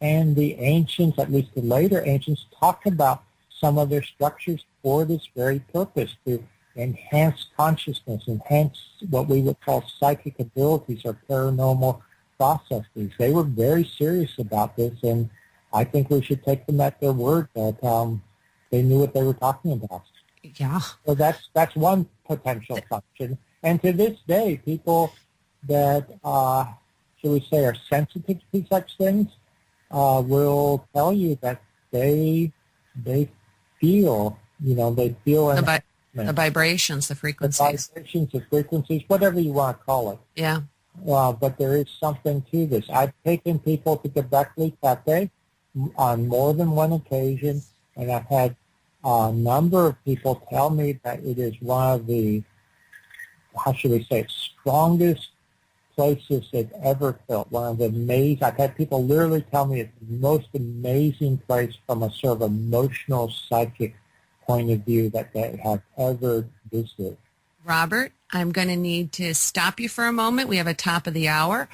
And the ancients, at least the later ancients, talk about some of their structures for this very purpose, to enhance consciousness, enhance what we would call psychic abilities or paranormal processes. They were very serious about this, and I think we should take them at their word that they knew what they were talking about. Yeah. So that's one potential function. And to this day, people that, shall we say, are sensitive to such things will tell you that they feel, they feel the vibrations, the frequencies. The vibrations, the frequencies, whatever you want to call it. Yeah. But there is something to this. I've taken people to Göbekli Tepe on more than one occasion, and I've had a number of people tell me that it is one of the, how should we say it, strongest places they've ever felt. One of the amazing, I've had people literally tell me it's the most amazing place from a sort of emotional, psychic point of view that they have ever visited. Robert, I'm going to need to stop you for a moment. We have a top of the hour.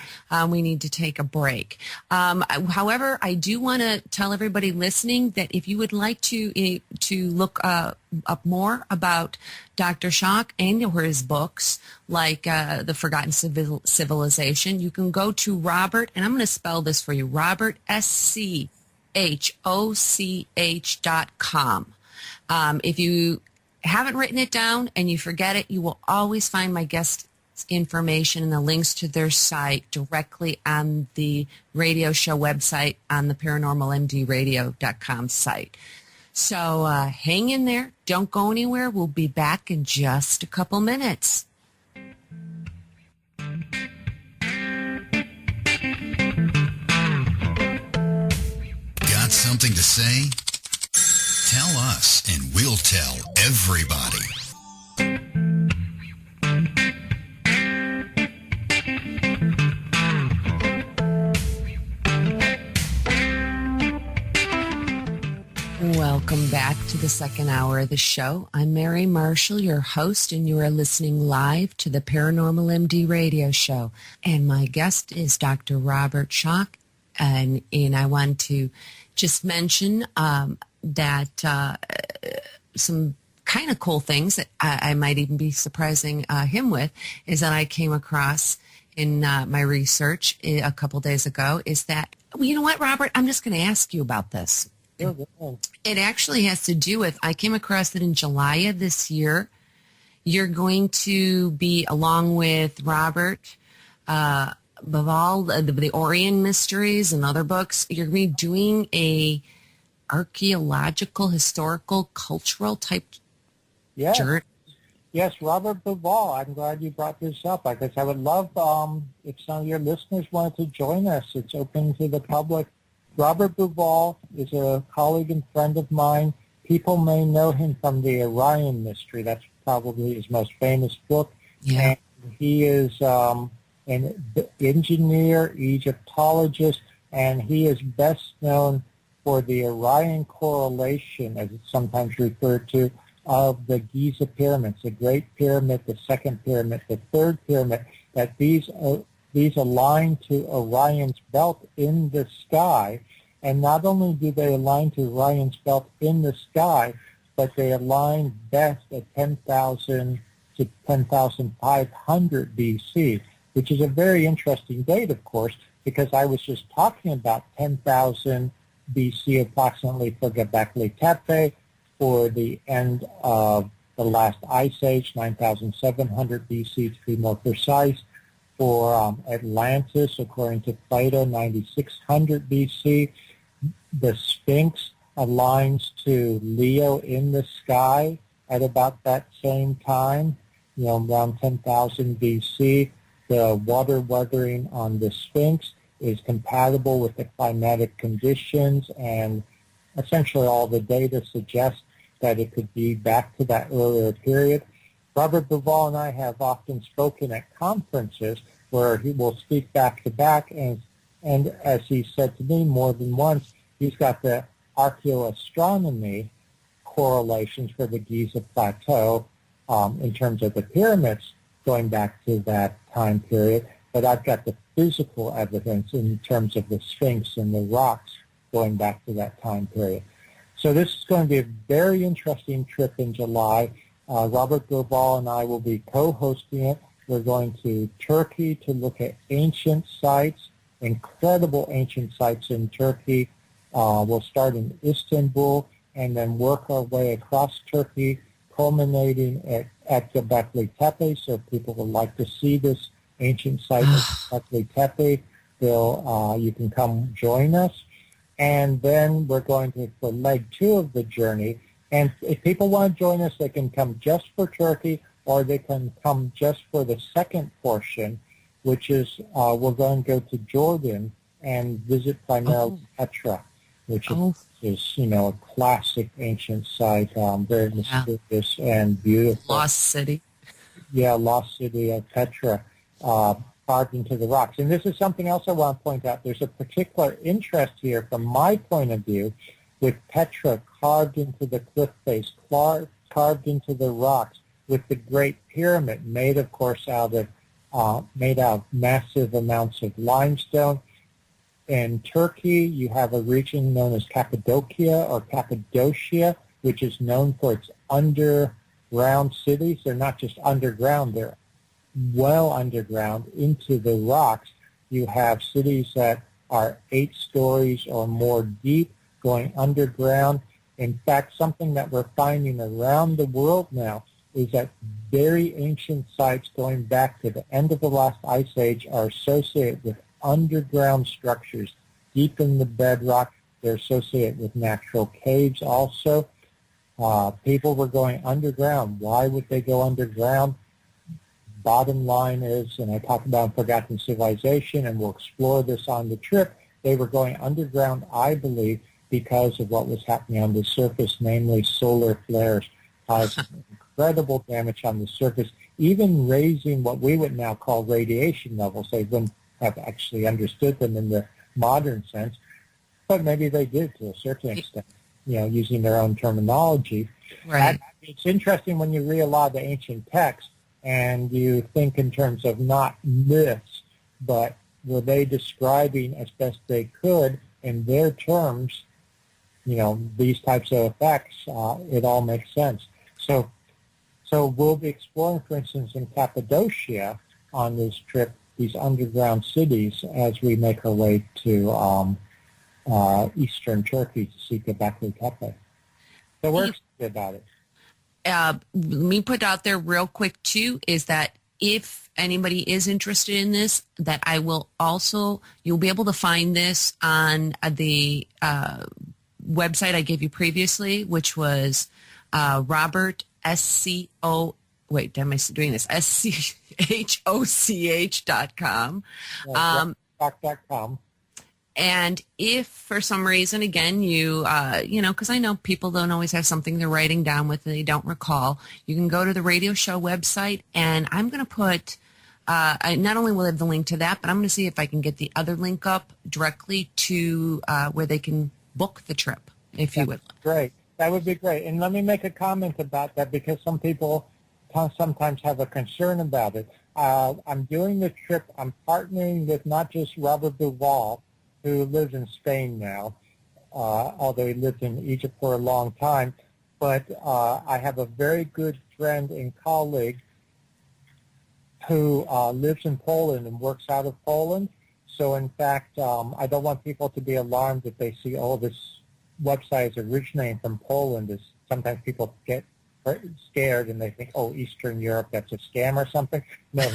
We need to take a break. However, I do want to tell everybody listening that if you would like to look up more about Dr. Schoch and or his books, like The Forgotten Civilization, you can go to Robert, and I'm going to spell this for you, Robert, SCHOCH.com. If you haven't written it down and you forget it, you will always find my guest information and the links to their site directly on the radio show website on the paranormalmdradio.com site. So hang in there. Don't go anywhere. We'll be back in just a couple minutes. say? Tell us and we'll tell everybody. Welcome back to the second hour of the show. I'm Mary Marshall, your host, and you are listening live to the Paranormal MD Radio Show. And my guest is Dr. Robert Schoch. And I want to just mention that some kind of cool things that I might even be surprising him with is that I came across in my research a couple days ago is that, well, you know what, Robert, I'm just going to ask you about this. It actually has to do with, I came across it in July of this year. You're going to be, along with Robert Bauval, the Orient Mysteries and other books, you're going to be doing a archaeological, historical, cultural type journey. Yes, Robert Bauval. I'm glad you brought this up. I guess I would love if some of your listeners wanted to join us. It's open to the public. Robert Bauval is a colleague and friend of mine. People may know him from the Orion Mystery. That's probably his most famous book. Yeah. And he is an engineer, Egyptologist, and he is best known for the Orion correlation, as it's sometimes referred to, of the Giza pyramids, the Great Pyramid, the Second Pyramid, the Third Pyramid, that these align to Orion's belt in the sky. And not only do they align to Orion's belt in the sky, but they align best at 10,000 to 10,500 BC, which is a very interesting date, of course, because I was just talking about 10,000 BC approximately for Göbekli Tepe, for the end of the last ice age, 9,700 BC to be more precise, for Atlantis, according to Plato, 9,600 BC. The Sphinx aligns to Leo in the sky at about that same time, around 10,000 BC. The water weathering on the Sphinx is compatible with the climatic conditions, and essentially all the data suggests that it could be back to that earlier period. Robert Bauval and I have often spoken at conferences where he will speak back to back, and as he said to me more than once, he's got the archaeoastronomy correlations for the Giza Plateau in terms of the pyramids going back to that time period, but I've got the physical evidence in terms of the Sphinx and the rocks going back to that time period. So this is going to be a very interesting trip in July. Robert Bauval and I will be co-hosting it. We're going to Turkey to look at ancient sites, incredible ancient sites in Turkey. We'll start in Istanbul and then work our way across Turkey, culminating at Göbekli Tepe. So if people would like to see this ancient site at Göbekli Tepe, you can come join us. And then we're going to, for leg 2 of the journey, and if people want to join us, they can come just for Turkey, or they can come just for the second portion, which is we're going to go to Jordan and visit primarily Petra, which is a classic ancient site, very mysterious and beautiful. Lost city. Yeah, lost city of Petra, carved into the rocks. And this is something else I want to point out. There's a particular interest here from my point of view with Petra carved into the cliff face, carved into the rocks, with the Great Pyramid made, of course, out of massive amounts of limestone. In Turkey, you have a region known as Cappadocia, which is known for its underground cities. They're not just underground, they're well underground into the rocks. You have cities that are 8 stories or more deep, going underground. In fact, something that we're finding around the world now is that very ancient sites going back to the end of the last ice age are associated with underground structures deep in the bedrock. They're associated with natural caves also. People were going underground. Why would they go underground? Bottom line is, and I talk about Forgotten Civilization, and we'll explore this on the trip, they were going underground, I believe, because of what was happening on the surface, namely solar flares, caused incredible damage on the surface, even raising what we would now call radiation levels. They wouldn't have actually understood them in the modern sense, but maybe they did to a certain extent, using their own terminology. Right. It's interesting when you read a lot of the ancient texts and you think in terms of not myths, but were they describing as best they could in their terms, these types of effects, it all makes sense. So we'll be exploring, for instance, in Cappadocia on this trip, these underground cities as we make our way to eastern Turkey to see Göbekli Tepe. So we're excited about it. Let me put out there real quick, too, is that if anybody is interested in this, that I will also, you'll be able to find this on the website I gave you previously, which was Robert SCO, wait, am I doing this? SCHOCH.com. .com. And if for some reason, again, you because I know people don't always have something they're writing down with and they don't recall, you can go to the radio show website, and I'm going to put, not only will I have the link to that, but I'm going to see if I can get the other link up directly to where they can book the trip, if you would. Great. That would be great. And let me make a comment about that because some people sometimes have a concern about it. I'm doing the trip. I'm partnering with not just Robert Duval, who lives in Spain now, although he lived in Egypt for a long time. But I have a very good friend and colleague who lives in Poland and works out of Poland. So, in fact, I don't want people to be alarmed if they see, this website is originating from Poland. Sometimes people get scared and they think, Eastern Europe, that's a scam or something. No,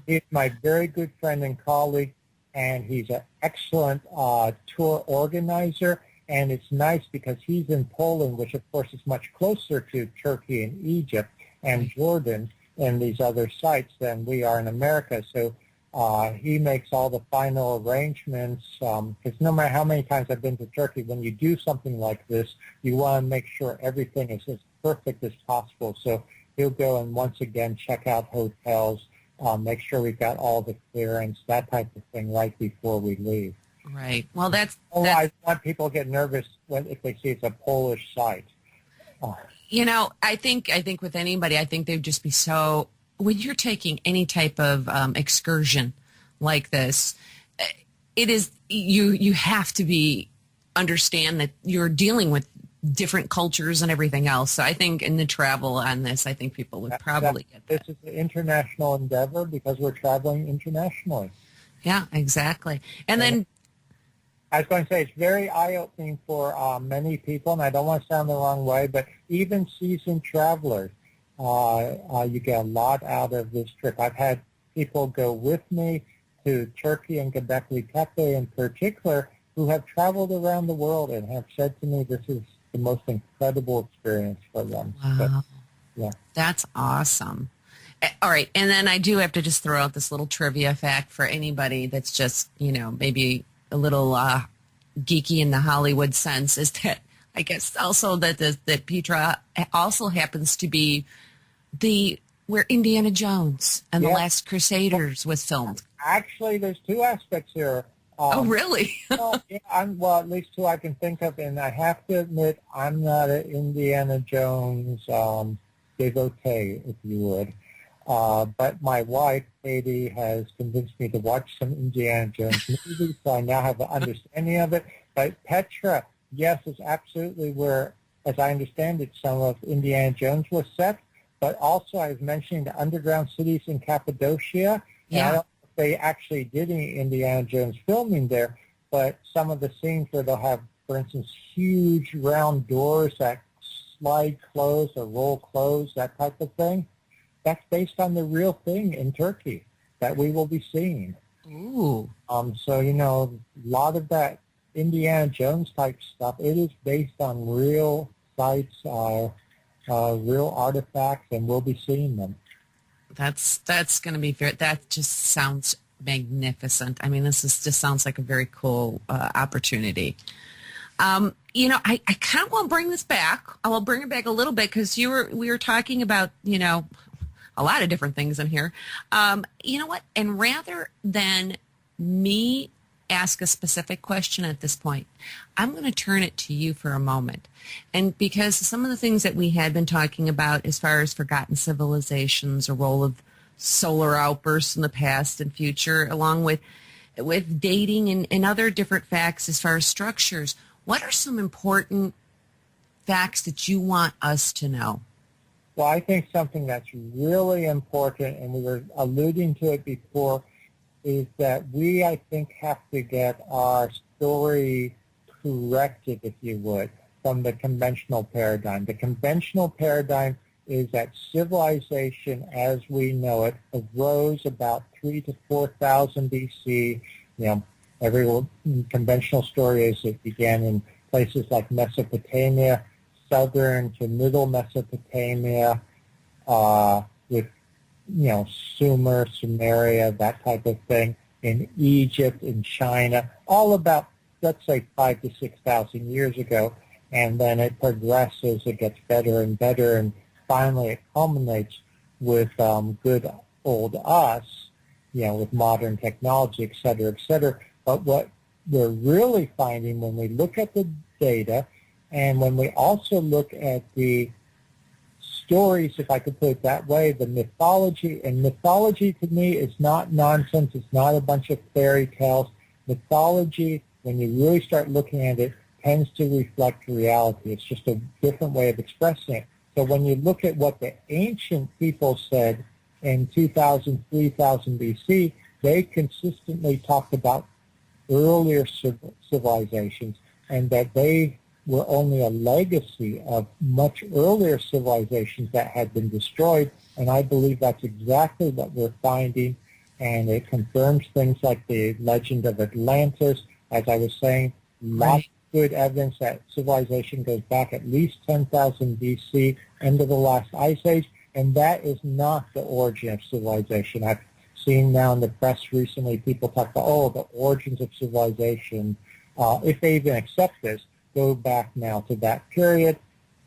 he's my very good friend and colleague, and he's an excellent tour organizer. And it's nice because he's in Poland, which, of course, is much closer to Turkey and Egypt and Jordan and these other sites than we are in America. So he makes all the final arrangements because no matter how many times I've been to Turkey, when you do something like this, you want to make sure everything is as perfect as possible. So he'll go and once again check out hotels, make sure we've got all the clearance, that type of thing right before we leave. Right. Well, that's I want people to get nervous if they see it's a Polish site. I think with anybody, I think they'd just be so, when you're taking any type of excursion like this, it is, you have to understand that you're dealing with different cultures and everything else. So I think in the travel on this, I think people would probably get that. This is an international endeavor because we're traveling internationally. Yeah, exactly. And then I was going to say it's very eye-opening for many people, and I don't want to sound the wrong way, but even seasoned travelers, you get a lot out of this trip. I've had people go with me to Turkey and Göbekli Tepe in particular who have traveled around the world and have said to me this is the most incredible experience for them. Wow. But, yeah. That's awesome. All right, and then I do have to just throw out this little trivia fact for anybody that's just, maybe a little geeky in the Hollywood sense, is that I guess also that Petra also happens to be where Indiana Jones and the Last Crusaders was filmed. Actually, there's two aspects here. Oh, really? At least two I can think of, and I have to admit I'm not an Indiana Jones devotee, if you would. But my wife, Katie, has convinced me to watch some Indiana Jones movies, so I now have an understanding of it. But Petra, yes, is absolutely where, as I understand it, some of Indiana Jones was set. But also I was mentioning the underground cities in Cappadocia. And I don't know if they actually did any Indiana Jones filming there, but some of the scenes where they'll have, for instance, huge round doors that slide closed or roll closed, that type of thing. That's based on the real thing in Turkey that we will be seeing. Ooh. So, a lot of that Indiana Jones type stuff, it is based on real sites, real artifacts, and we'll be seeing them. That's going to be fair. That just sounds magnificent. I mean, just sounds like a very cool opportunity. I kind of want to bring this back. I will bring it back a little bit because we were talking about, a lot of different things in here. You know what? And rather than me ask a specific question at this point, I'm going to turn it to you for a moment. And because some of the things that we had been talking about as far as forgotten civilizations, a role of solar outbursts in the past and future, along with dating and other different facts as far as structures, what are some important facts that you want us to know? Well, I think something that's really important, and we were alluding to it before, is that we, I think, have to get our story corrected, if you would, from the conventional paradigm. The conventional paradigm is that civilization as we know it arose about 3,000 to 4,000 BC. Every conventional story is it began in places like Mesopotamia, southern to middle Mesopotamia, with, Sumer, Sumeria, that type of thing, in Egypt, in China, all about, let's say, 5,000 to 6,000 years ago. And then it progresses, it gets better and better, and finally it culminates with good old us, with modern technology, et cetera, et cetera. But what we're really finding when we look at the data and when we also look at the stories, if I could put it that way, the mythology, and mythology to me is not nonsense, it's not a bunch of fairy tales. Mythology, when you really start looking at it, tends to reflect reality. It's just a different way of expressing it. So when you look at what the ancient people said in 2000, 3000 BC, they consistently talked about earlier civilizations and that they were only a legacy of much earlier civilizations that had been destroyed. And I believe that's exactly what we're finding, and it confirms things like the legend of Atlantis. As I was saying, lots of good evidence that civilization goes back at least 10,000 BC, end of the last ice age, and that is not the origin of civilization. I've seen now in the press recently people talk about, the origins of civilization, if they even accept this, go back now to that period.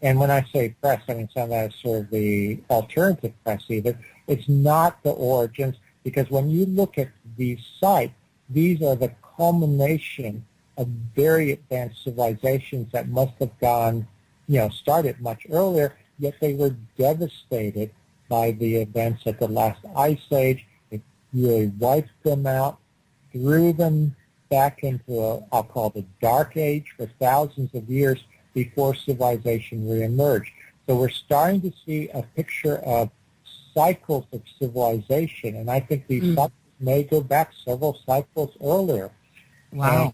And when I say press, I mean some of that is sort of the alternative press even. It's not the origins, because when you look at these sites, these are the culmination of very advanced civilizations that must have gone, started much earlier, yet they were devastated by the events at the last ice age. It really wiped them out, threw them back into I'll call the dark age for thousands of years before civilization reemerged. So we're starting to see a picture of cycles of civilization, and I think these cycles may go back several cycles earlier. Wow. And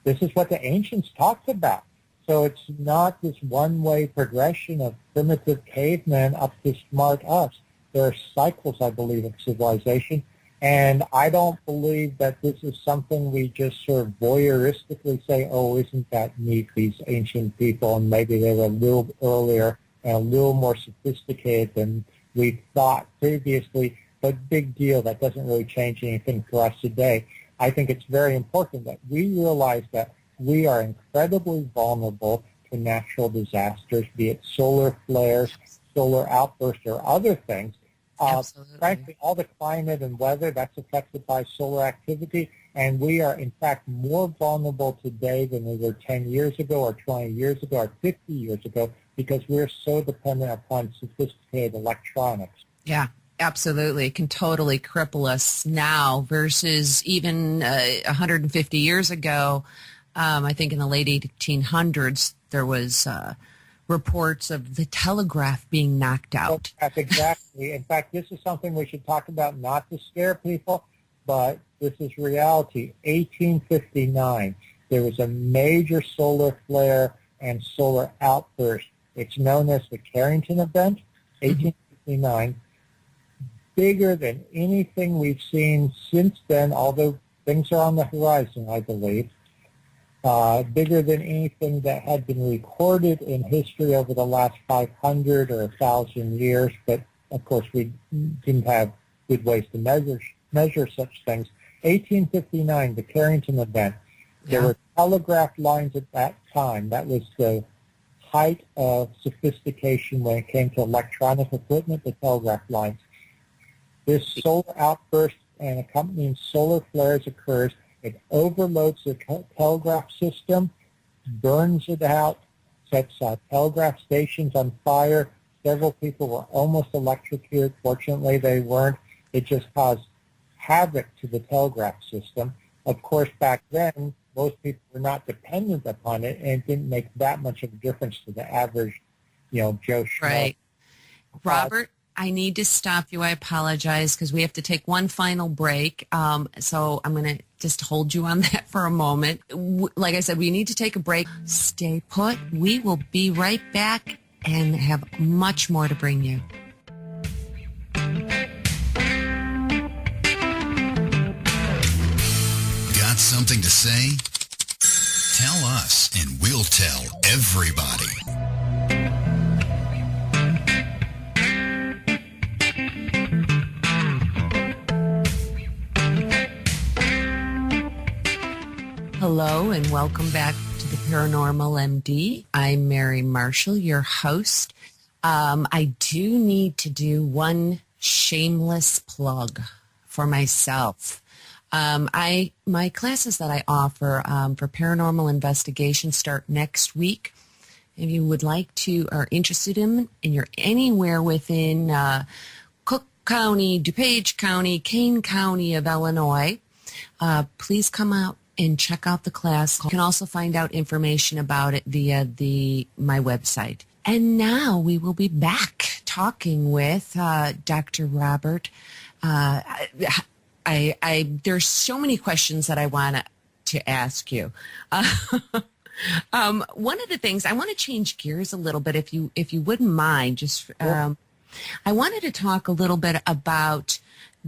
this is what the ancients talked about. So it's not this one-way progression of primitive cavemen up to smart us. There are cycles, I believe, of civilization. And I don't believe that this is something we just sort of voyeuristically say, isn't that neat, these ancient people, and maybe they were a little earlier and a little more sophisticated than we thought previously, but big deal, that doesn't really change anything for us today. I think it's very important that we realize that we are incredibly vulnerable to natural disasters, be it solar flares, solar outbursts, or other things. Frankly, all the climate and weather, that's affected by solar activity, and we are, in fact, more vulnerable today than we were 10 years ago or 20 years ago or 50 years ago because we're so dependent upon sophisticated electronics. Yeah, absolutely. It can totally cripple us now versus even 150 years ago. I think in the late 1800s, there was reports of the telegraph being knocked out. That's exactly. In fact, this is something we should talk about, not to scare people, but this is reality. 1859, there was a major solar flare and solar outburst. It's known as the Carrington event, 1859. Bigger than anything we've seen since then, although things are on the horizon, I believe. Bigger than anything that had been recorded in history over the last 500 or 1,000 years, but of course we didn't have good ways to measure such things. 1859, the Carrington event. There were telegraph lines at that time. That was the height of sophistication when it came to electronic equipment, the telegraph lines. This solar outburst and accompanying solar flares occurs. It overloads the telegraph system, burns it out, sets telegraph stations on fire. Several people were almost electrocuted. Fortunately, they weren't. It just caused havoc to the telegraph system. Of course, back then, most people were not dependent upon it, and it didn't make that much of a difference to the average, Joe Schmo. Right. Robert, I need to stop you. I apologize because we have to take one final break. So I'm going to just hold you on that for a moment. Like I said, we need to take a break. Stay put. We will be right back and have much more to bring you. Got something to say? Tell us and we'll tell everybody. Hello and welcome back to the Paranormal MD. I'm Mary Marshall, your host. I do need to do one shameless plug for myself. My classes that I offer for paranormal investigation start next week. If you would like to, are interested in, and you're anywhere within Cook County, DuPage County, Kane County of Illinois, please come out and check out the class. You can also find out information about it via my website. And now we will be back talking with Dr. Robert. There's so many questions that I want to ask you. One of the things, I want to change gears a little bit, if you wouldn't mind. Just I wanted to talk a little bit about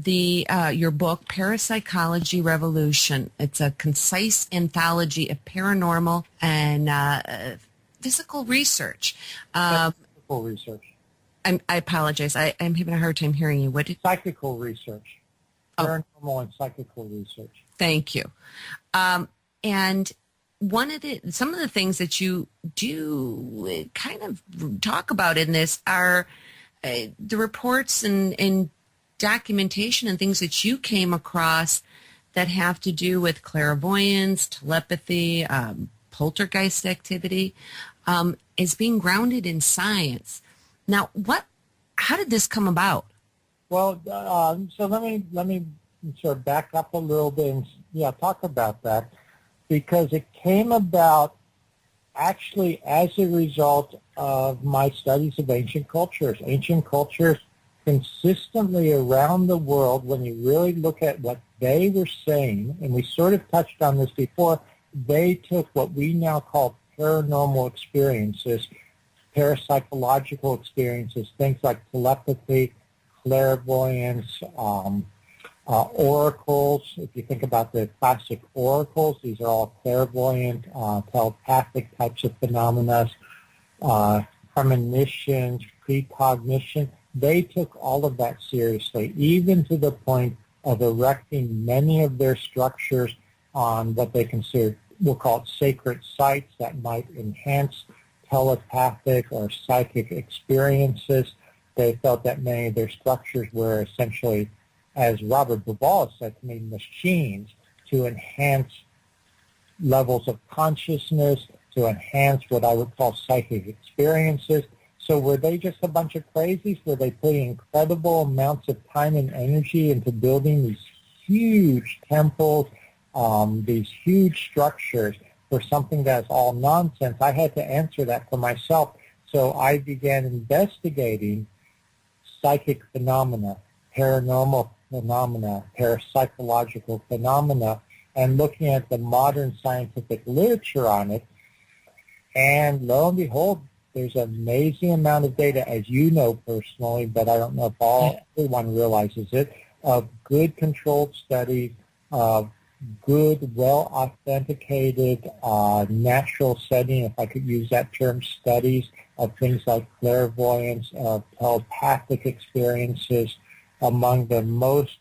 your book, Parapsychology Revolution. It's a concise anthology of paranormal and physical research. Psychical research. I apologize. I'm having a hard time hearing you. Psychical research. Paranormal and psychical research. Thank you. And some of the things that you do kind of talk about in this are the reports and documentation and things that you came across that have to do with clairvoyance, telepathy, poltergeist activity, is being grounded in science. Now, how did this come about? Well, so let me sort of back up a little bit and talk about that, because it came about actually as a result of my studies of ancient cultures. Ancient cultures consistently around the world, when you really look at what they were saying, and we sort of touched on this before, they took what we now call paranormal experiences, parapsychological experiences, things like telepathy, clairvoyance, oracles. If you think about the classic oracles, these are all clairvoyant, telepathic types of phenomena, premonitions, precognition. They took all of that seriously, even to the point of erecting many of their structures on what they consider, we'll call it sacred sites that might enhance telepathic or psychic experiences. They felt that many of their structures were essentially, as Robert Duvall said to me, machines to enhance levels of consciousness, to enhance what I would call psychic experiences. So were they just a bunch of crazies? Were they putting incredible amounts of time and energy into building these huge temples, these huge structures for something that's all nonsense? I had to answer that for myself. So I began investigating psychic phenomena, paranormal phenomena, parapsychological phenomena, and looking at the modern scientific literature on it. And lo and behold, there's an amazing amount of data, as you know personally, but I don't know if everyone realizes it, of good controlled studies, of good, well-authenticated, natural setting, if I could use that term, studies of things like clairvoyance, of telepathic experiences. Among the most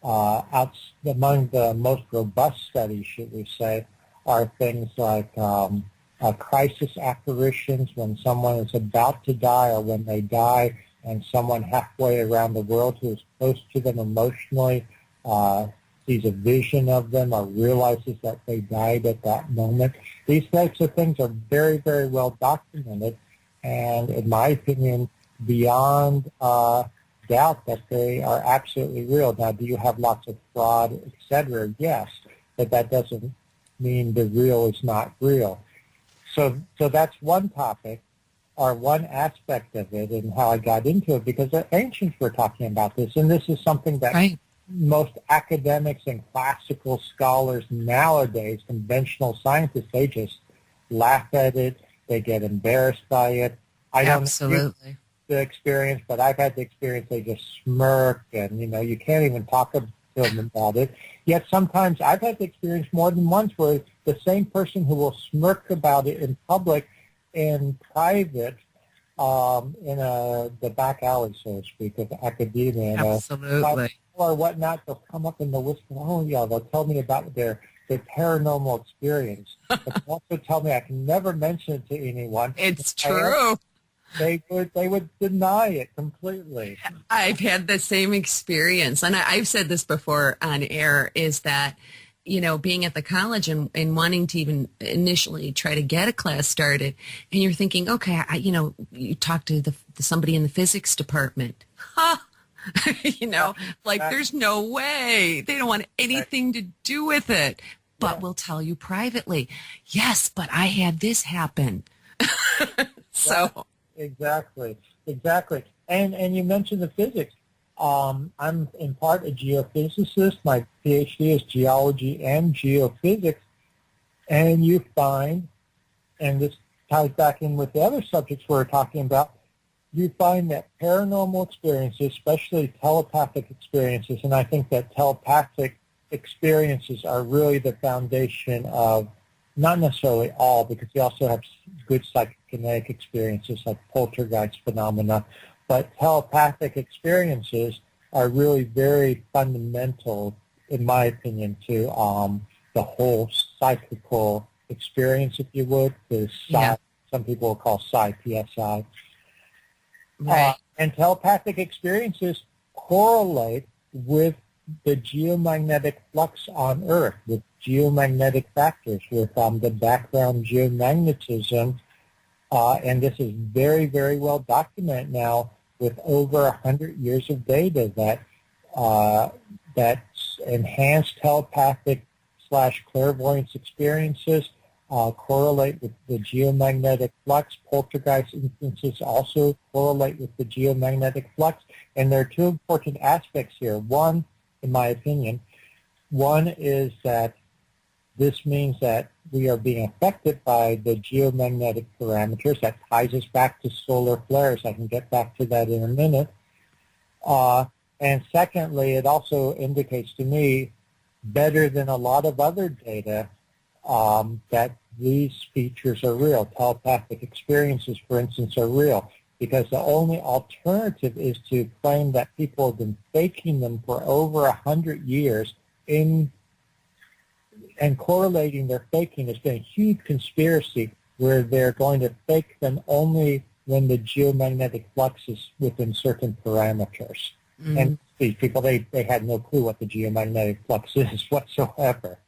among the most robust studies, should we say, are things like crisis apparitions, when someone is about to die or when they die and someone halfway around the world who is close to them emotionally sees a vision of them or realizes that they died at that moment. These types of things are very, very well documented, and in my opinion, beyond doubt that they are absolutely real. Now, do you have lots of fraud, et cetera? Yes, but that doesn't mean the real is not real. So that's one topic, or one aspect of it, and how I got into it, because the ancients were talking about this, and this is something that Right. most academics and classical scholars nowadays, conventional scientists, they just laugh at it. They get embarrassed by it. I don't know Absolutely. the experience, but I've had the experience. They just smirk, and you can't even talk to them about it. Yet sometimes I've had the experience more than once where the same person who will smirk about it in public, in private, in the back alley, so to speak, of academia, Absolutely. or whatnot, they'll come up and they'll whisper, "Oh yeah," they'll tell me about their paranormal experience. But they'll also tell me I can never mention it to anyone. It's true. They would deny it completely. I've had the same experience, and I've said this before on air, is that, being at the college and wanting to even initially try to get a class started, and you're thinking, okay, you talk to somebody in the physics department. There's no way. They don't want anything to do with it, but we'll tell you privately. Yes, but I had this happen. So... Exactly. And you mentioned the physics. I'm in part a geophysicist. My PhD is geology and geophysics. And you find, and this ties back in with the other subjects we're talking about, you find that paranormal experiences, especially telepathic experiences, and I think that telepathic experiences are really the foundation of, not necessarily all, because you also have good psychokinetic experiences like poltergeist phenomena, but telepathic experiences are really very fundamental, in my opinion, to the whole psychical experience, if you would, the psi, some people will call psi, PSI. Right. And telepathic experiences correlate with the geomagnetic flux on Earth, with geomagnetic factors, with the background geomagnetism, and this is very, very well documented now with over 100 years of data that enhanced telepathic / clairvoyance experiences correlate with the geomagnetic flux. Poltergeist instances also correlate with the geomagnetic flux, and there are two important aspects here. One, in my opinion, one is that this means that we are being affected by the geomagnetic parameters. That ties us back to solar flares. I can get back to that in a minute. And secondly, it also indicates to me, better than a lot of other data, that these features are real. Telepathic experiences, for instance, are real. Because the only alternative is to claim that people have been faking them for over 100 years and correlating their faking has been a huge conspiracy where they're going to fake them only when the geomagnetic flux is within certain parameters. Mm-hmm. And these people, they had no clue what the geomagnetic flux is whatsoever.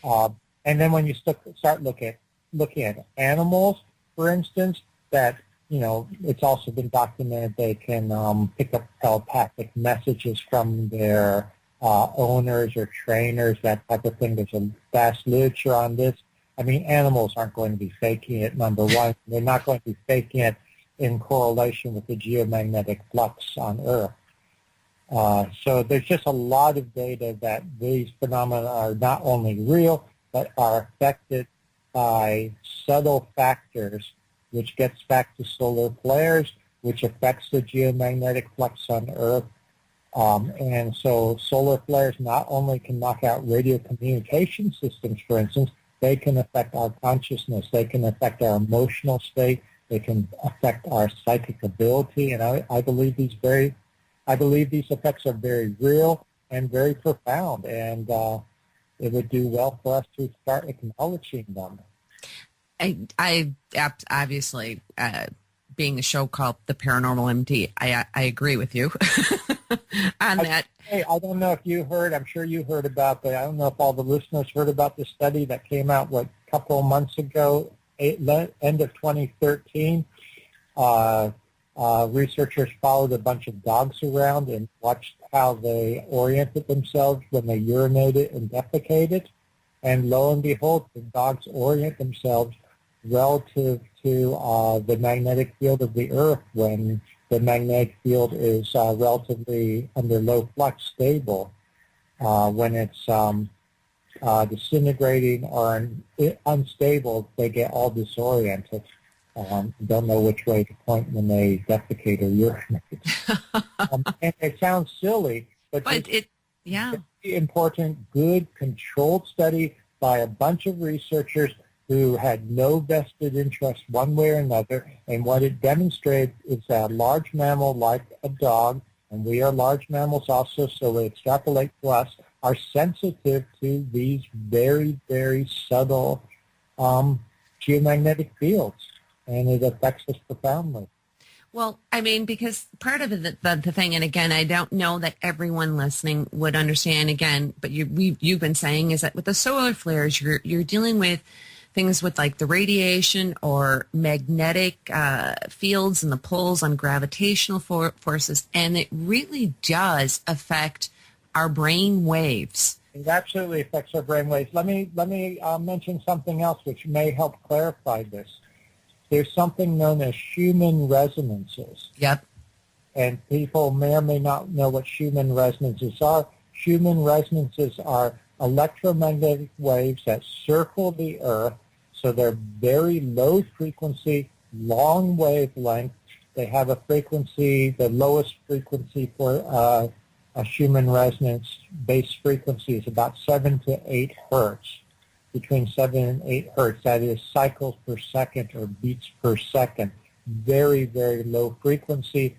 And then when you start looking at animals, for instance, that it's also been documented they can pick up telepathic messages from their owners or trainers, that type of thing. There's a vast literature on this. I mean, animals aren't going to be faking it, number one. They're not going to be faking it in correlation with the geomagnetic flux on Earth. So there's just a lot of data that these phenomena are not only real, but are affected by subtle factors, which gets back to solar flares, which affects the geomagnetic flux on Earth. And so solar flares not only can knock out radio communication systems, for instance, they can affect our consciousness. They can affect our emotional state. They can affect our psychic ability. And I believe these effects are very real. and very profound, and it would do well for us to start acknowledging them. I obviously, being a show called The Paranormal MD, I agree with you on that. Hey, I don't know if you heard, I'm sure you heard about, but I don't know if all the listeners heard about the study that came out, a couple of months ago, end of 2013. Researchers followed a bunch of dogs around and watched how they oriented themselves when they urinated and defecated. And lo and behold, the dogs orient themselves relative to the magnetic field of the Earth when the magnetic field is relatively under low flux stable. When it's disintegrating or unstable, they get all disoriented. Don't know which way to point when they defecate or urinate. And it sounds silly, but it's a very important, good, controlled study by a bunch of researchers who had no vested interest one way or another. And what it demonstrated is that a large mammal like a dog, and we are large mammals also, so we extrapolate to us, are sensitive to these very, very subtle geomagnetic fields. And it affects us profoundly. Well, I mean, because part of the thing, and again, I don't know that everyone listening would understand again, but you've been saying is that with the solar flares, you're dealing with things with like the radiation or magnetic fields and the pulls on gravitational forces, and it really does affect our brain waves. It absolutely affects our brain waves. Let me mention something else which may help clarify this. There's something known as Schumann resonances. Yep. And people may or may not know what Schumann resonances are. Schumann resonances are electromagnetic waves that circle the Earth, so they're very low frequency, long wavelength. They have a frequency, the lowest frequency for a Schumann resonance base frequency is about 7 to 8 hertz. Between 7 and 8 hertz, that is cycles per second or beats per second. Very, very low frequency,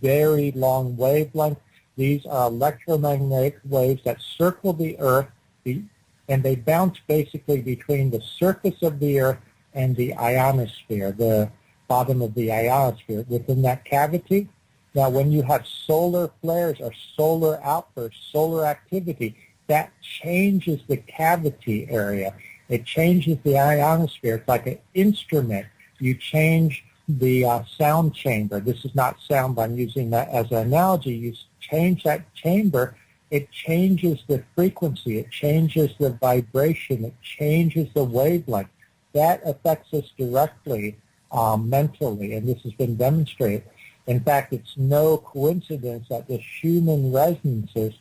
very long wavelength. These are electromagnetic waves that circle the Earth, and they bounce basically between the surface of the Earth and the ionosphere, the bottom of the ionosphere, within that cavity. Now, when you have solar flares or solar outbursts, solar activity, that changes the cavity area. It changes the ionosphere. It's like an instrument. You change the sound chamber. This is not sound, but I'm using that as an analogy. You change that chamber, it changes the frequency. It changes the vibration. It changes the wavelength. That affects us directly mentally, and this has been demonstrated. In fact, it's no coincidence that the Schumann resonances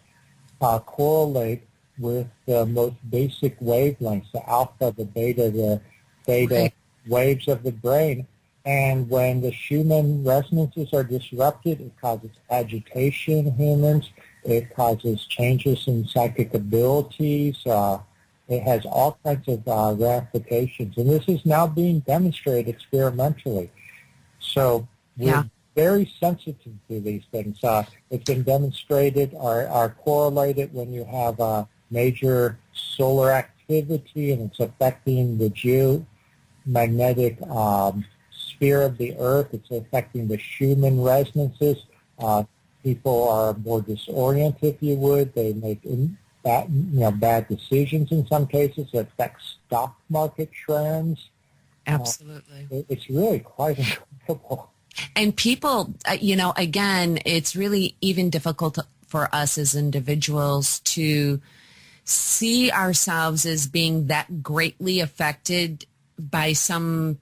correlate with the most basic wavelengths, the alpha, the beta waves of the brain. And when the Schumann resonances are disrupted, it causes agitation in humans. It causes changes in psychic abilities. It has all kinds of ramifications. And this is now being demonstrated experimentally. So we're very sensitive to these things. It's been demonstrated or correlated when you have major solar activity and it's affecting the geomagnetic sphere of the Earth. It's affecting the Schumann resonances. People are more disoriented, if you would. They make bad decisions in some cases. It affects stock market trends. Absolutely. It's really quite incredible. And people, again, it's really even difficult for us as individuals to see ourselves as being that greatly affected by some,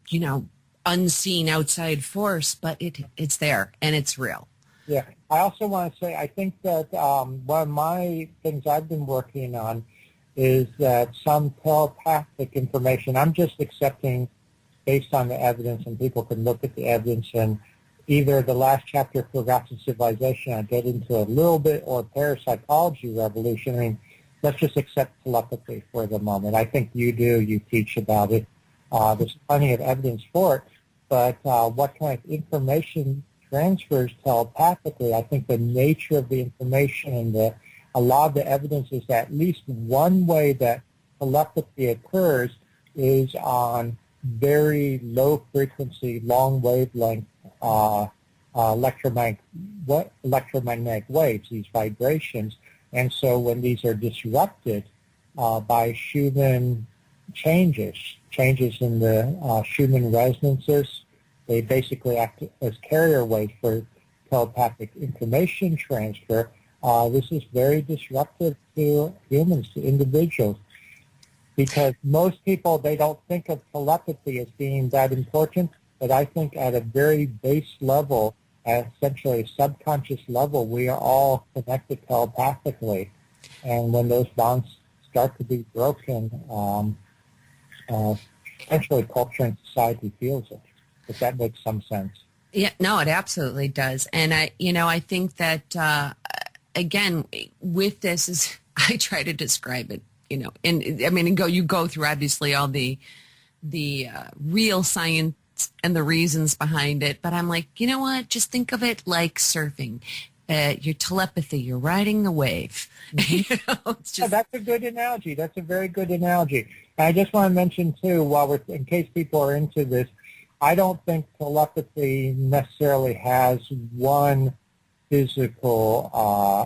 unseen outside force, but it's there and it's real. Yeah. I also want to say, I think that one of my things I've been working on is that some telepathic information, I'm just accepting based on the evidence, and people can look at the evidence, and either the last chapter, Forgotten Civilization, I get into a little bit, or parapsychology revolution. I mean, let's just accept telepathy for the moment. I think you do. You teach about it. There's plenty of evidence for it. But what kind of information transfers telepathically? I think the nature of the information and the a lot of the evidence is that at least one way that telepathy occurs is on very low frequency, long wavelength electromagnetic waves, these vibrations. And so when these are disrupted by Schumann changes in the Schumann resonances, they basically act as carrier waves for telepathic information transfer. This is very disruptive to humans, to individuals, because most people, they don't think of telepathy as being that important, but I think at a very base level, at essentially a subconscious level, we are all connected telepathically. And when those bonds start to be broken, essentially culture and society feels it, if that makes some sense. Yeah, no, it absolutely does. And I think that, again, with this is, I try to describe it, you go through obviously all the real science and the reasons behind it, but I'm like, you know what? Just think of it like surfing. Your telepathy, you're riding the wave. It's just... that's a good analogy. That's a very good analogy. And I just want to mention too, in case people are into this, I don't think telepathy necessarily has one physical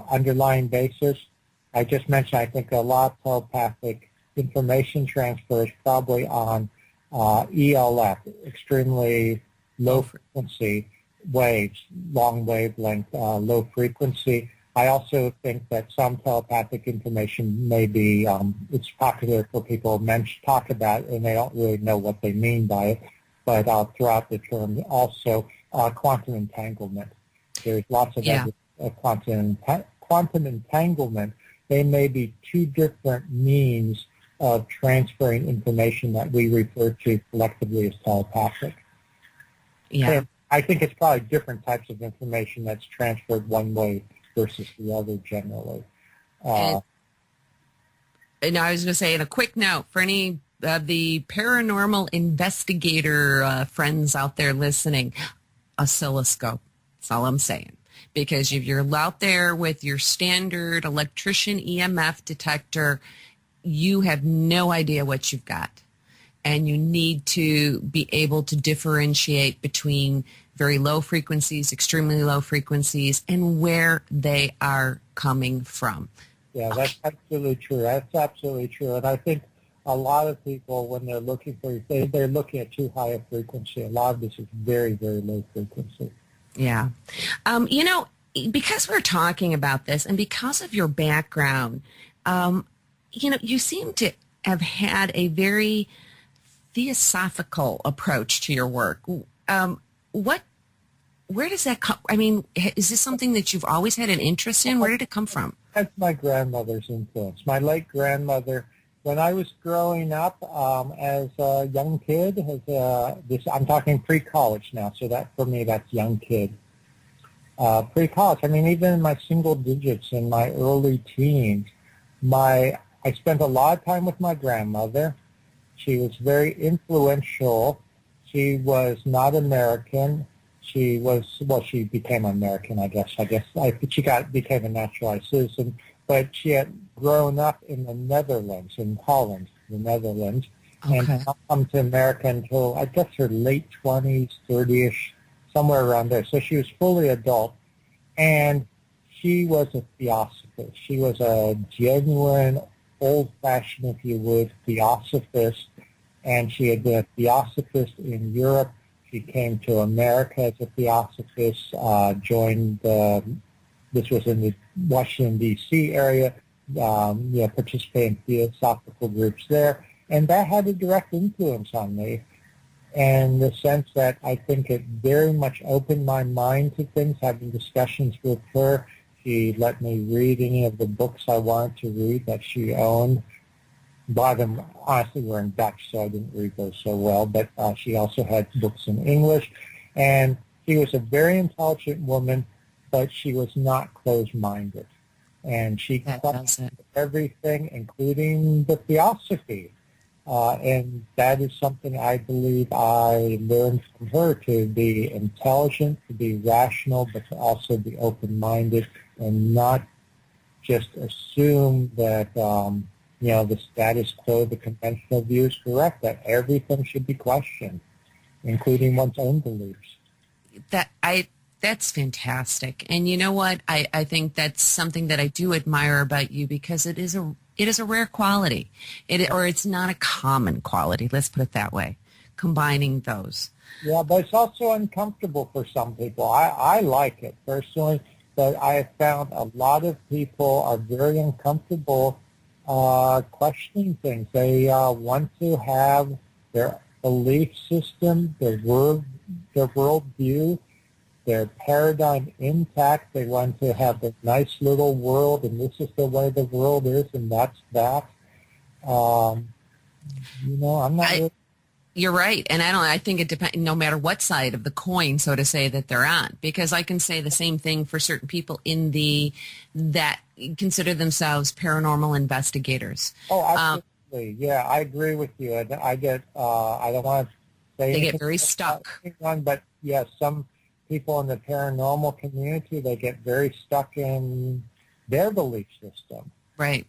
underlying basis. I just mentioned I think a lot of telepathic information transfer is probably on ELF, extremely low frequency waves, long wavelength, low frequency. I also think that some telepathic information may be, it's popular for people to talk about, and they don't really know what they mean by it, but I'll throw out the term also quantum entanglement. There's lots of quantum entanglement. They may be two different means of transferring information that we refer to collectively as telepathic. Yeah. And I think it's probably different types of information that's transferred one way versus the other generally. And I was going to say, in a quick note, for any of the paranormal investigator friends out there listening, oscilloscope. That's all I'm saying. Because if you're out there with your standard electrician EMF detector, you have no idea what you've got. And you need to be able to differentiate between very low frequencies, extremely low frequencies, and where they are coming from. Yeah, that's absolutely true. That's absolutely true. And I think a lot of people, when they're looking for, they're looking at too high a frequency. A lot of this is very, very low frequency. Yeah. Because we're talking about this and because of your background, you seem to have had a very theosophical approach to your work. Where does that come? I mean, is this something that you've always had an interest in? Where did it come from? That's my grandmother's influence. My late grandmother, when I was growing up as a young kid, I'm talking pre-college now, so that for me that's young kid. Pre-college, I mean, even in my single digits in my early teens, I spent a lot of time with my grandmother. She was very influential. She was not American. She became American, I guess. She became a naturalized citizen, but she had grown up in the Netherlands, in Holland, the Netherlands, and not come to America until, I guess, her late 20s, 30-ish, somewhere around there. So she was fully adult, and she was a theosophist. She was a genuine, old-fashioned, if you would, theosophist, and she had been a theosophist in Europe. She came to America as a theosophist, joined, this was in the Washington, D.C. area, participated in theosophical groups there, and that had a direct influence on me in the sense that I think it very much opened my mind to things, having discussions with her. She let me read any of the books I wanted to read that she owned. A lot of them, honestly, were in Dutch, so I didn't read those so well, but she also had books in English. And she was a very intelligent woman, but she was not closed-minded. And she questioned everything, including the theosophy. And that is something I believe I learned from her, to be intelligent, to be rational, but to also be open-minded and not just assume that, the status quo, the conventional view is correct, that everything should be questioned, including one's own beliefs. That's fantastic. And you know what? I think that's something that I do admire about you, because it is a rare quality. It's not a common quality, let's put it that way, combining those. Yeah, but it's also uncomfortable for some people. I like it personally, but I have found a lot of people are very uncomfortable questioning things. They want to have their belief system, their worldview, their paradigm intact. They want to have a nice little world, and this is the way the world is, and that's that. I'm not really... You're right, and I think it depends. No matter what side of the coin, so to say, that they're on, because I can say the same thing for certain people that consider themselves paranormal investigators. Oh, absolutely. Yeah, I agree with you. I get. I don't want to say they get very stuck. But yes, some people in the paranormal community, they get very stuck in their belief system. Right.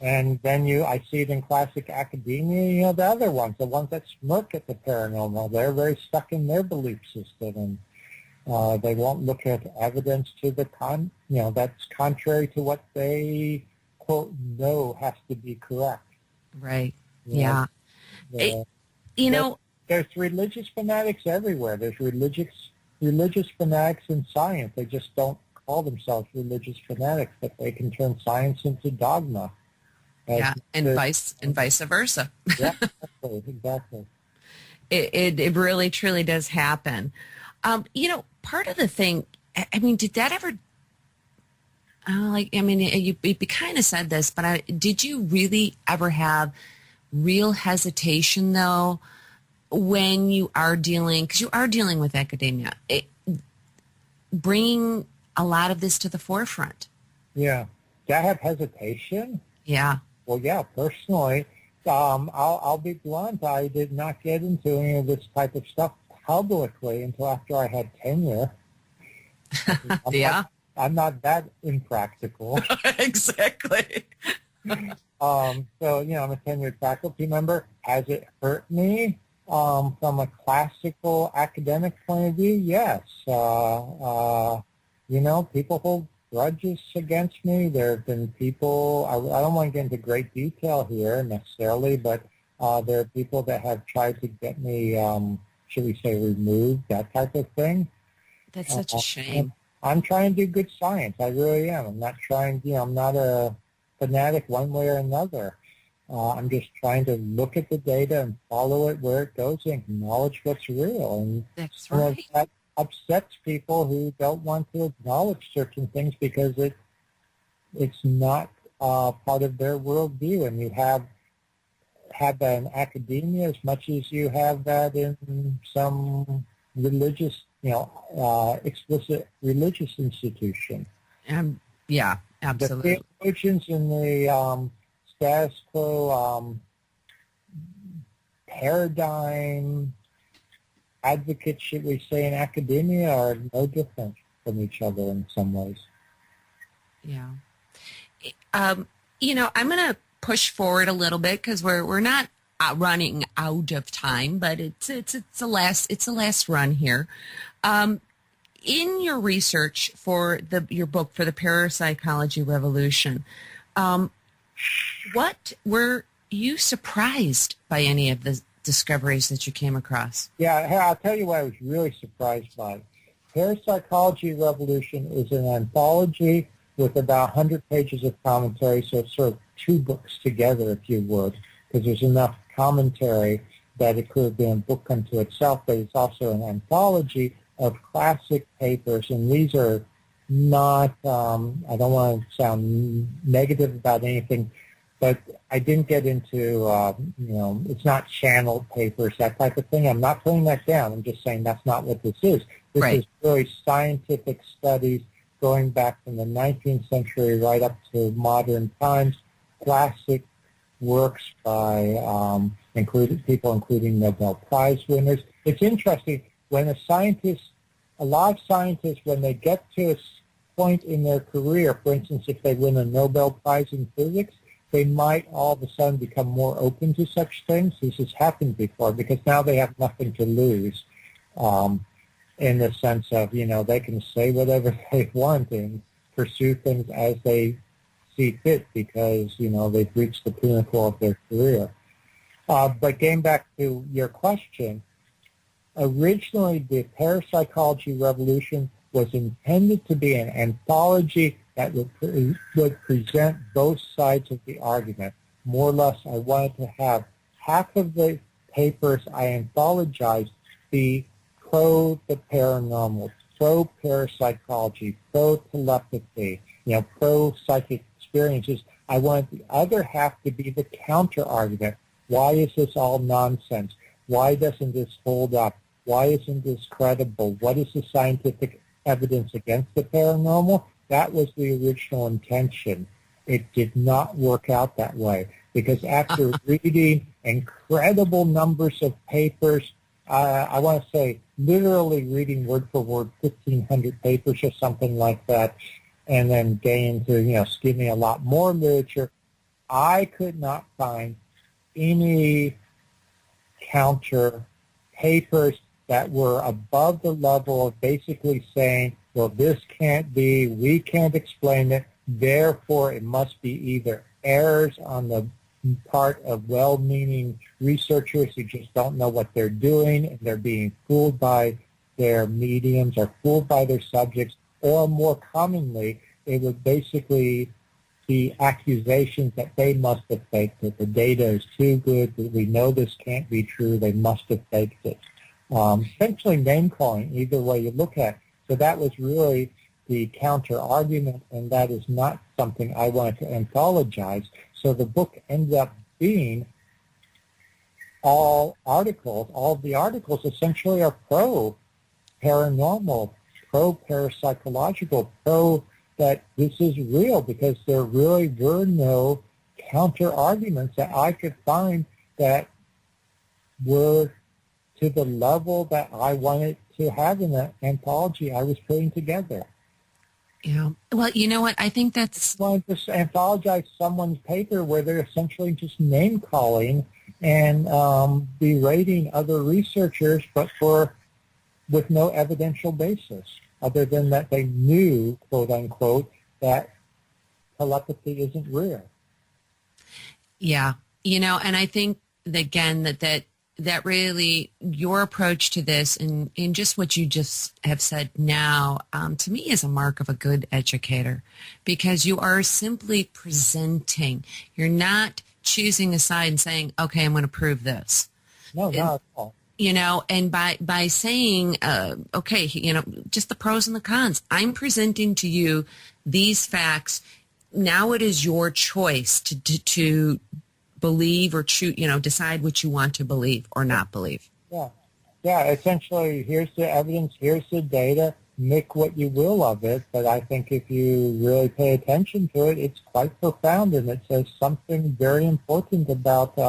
And then I see it in classic academia, the other ones, the ones that smirk at the paranormal, they're very stuck in their belief system, and they won't look at evidence to that's contrary to what they, quote, know has to be correct. Right. Yeah. There's religious fanatics everywhere. There's religious fanatics in science. They just don't call themselves religious fanatics, but they can turn science into dogma. Yeah, and vice versa. Yeah, exactly. It really, truly does happen. Part of the thing, did that ever, you kind of said this, but did you really ever have real hesitation, though, when you are dealing, because you are dealing with academia, bringing a lot of this to the forefront? Yeah. Did I have hesitation? Yeah. Well, yeah, personally, I'll be blunt. I did not get into any of this type of stuff publicly until after I had tenure. I'm not that impractical. Exactly. I'm a tenured faculty member. Has it hurt me from a classical academic point of view? Yes. People hold grudges against me. There have been people, I don't want to get into great detail here necessarily, but there are people that have tried to get me, should we say, removed, that type of thing. That's such a shame. I'm trying to do good science. I really am. I'm not trying, I'm not a fanatic one way or another. I'm just trying to look at the data and follow it where it goes and acknowledge what's real. And that's right. That upsets people who don't want to acknowledge certain things because it's not part of their worldview, and you have that in academia as much as you have that in some religious, explicit religious institution. Yeah, absolutely. The theologians in the status quo paradigm advocates, should we say, in academia are no different from each other in some ways. Yeah. I'm going to push forward a little bit because we're not running out of time, but it's a last run here. In your research for your book for the Parapsychology Revolution, what were you surprised by any of the discoveries that you came across? Yeah, I'll tell you what I was really surprised by. Parapsychology Revolution is an anthology with about 100 pages of commentary, so it's sort of two books together, if you would, because there's enough commentary that it could have been a book unto itself, but it's also an anthology of classic papers, and these are not, I don't want to sound negative about anything, but I didn't get into, it's not channeled papers, that type of thing. I'm not putting that down. I'm just saying that's not what this is. This right. is really scientific studies going back from the 19th century right up to modern times, classic works by people including Nobel Prize winners. It's interesting, when a lot of scientists, when they get to a point in their career, for instance, if they win a Nobel Prize in physics, they might all of a sudden become more open to such things. This has happened before because now they have nothing to lose in the sense of, they can say whatever they want and pursue things as they see fit because, they've reached the pinnacle of their career. But getting back to your question, originally the parapsychology revolution was intended to be an anthology that would present both sides of the argument. More or less, I wanted to have half of the papers I anthologized be pro the paranormal, pro parapsychology, pro telepathy, pro psychic experiences. I wanted the other half to be the counter argument. Why is this all nonsense? Why doesn't this hold up? Why isn't this credible? What is the scientific evidence against the paranormal? That was the original intention. It did not work out that way because after reading incredible numbers of papers, I want to say literally reading word for word 1,500 papers or something like that, and then getting to, skimming a lot more literature, I could not find any counter papers that were above the level of basically saying, well, this can't be, we can't explain it, therefore it must be either errors on the part of well-meaning researchers who just don't know what they're doing and they're being fooled by their mediums or fooled by their subjects, or more commonly, it would basically be accusations that they must have faked it. The data is too good, that we know this can't be true, they must have faked it. Essentially name-calling, either way you look at it. So that was really the counter-argument, and that is not something I wanted to anthologize. So the book ended up being all of the articles essentially are pro-paranormal, pro-parapsychological, pro that this is real, because there really were no counter-arguments that I could find that were to the level that I wanted to have in the anthology I was putting together. Yeah. Well, you know what? I think that's... I wanted to anthologize someone's paper where they're essentially just name-calling and berating other researchers, but with no evidential basis, other than that they knew, quote-unquote, that telepathy isn't real. Yeah. And I think, again, that really your approach to this and just what you just have said now, to me is a mark of a good educator, because you are simply presenting. You're not choosing a side and saying, okay, I'm going to prove this. No, not at all. And by saying, okay, just the pros and the cons, I'm presenting to you these facts. Now it is your choice to believe or choose, decide what you want to believe or not believe. Yeah. Essentially, here's the evidence, here's the data. Make what you will of it. But I think if you really pay attention to it, it's quite profound, and it says something very important about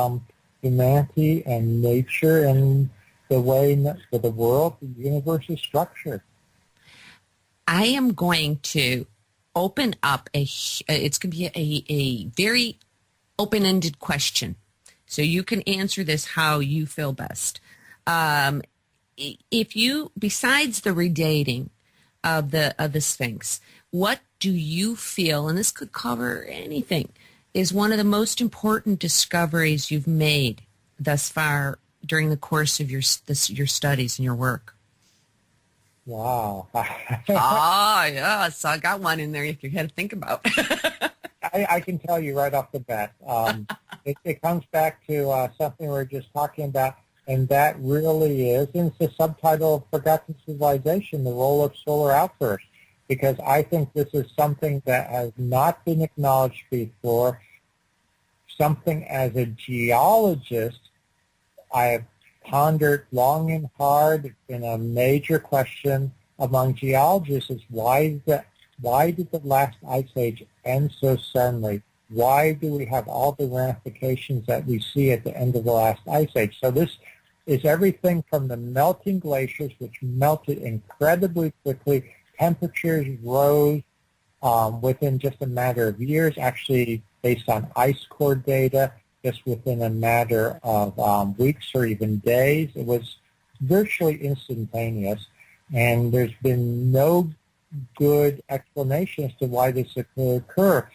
humanity and nature and the way that the world, the universe is structured. I am going to open up it's going to be a very open-ended question, so you can answer this how you feel best. If you, besides the redating of the Sphinx, what do you feel, and this could cover anything, is one of the most important discoveries you've made thus far during the course of your studies and your work? Wow. Yeah, so I got one in there you had to think about. I can tell you right off the bat. It comes back to something we were just talking about, and that really is, and it's the subtitle of Forgotten Civilization, the role of solar outbursts, because I think this is something that has not been acknowledged before. Something as a geologist I have pondered long and hard. It's been a major question among geologists, is why did the last ice age end so suddenly? Why do we have all the ramifications that we see at the end of the last ice age? So this is everything from the melting glaciers, which melted incredibly quickly. Temperatures rose within just a matter of years, actually based on ice core data, just within a matter of weeks or even days. It was virtually instantaneous, and there's been no good explanation as to why this could occur.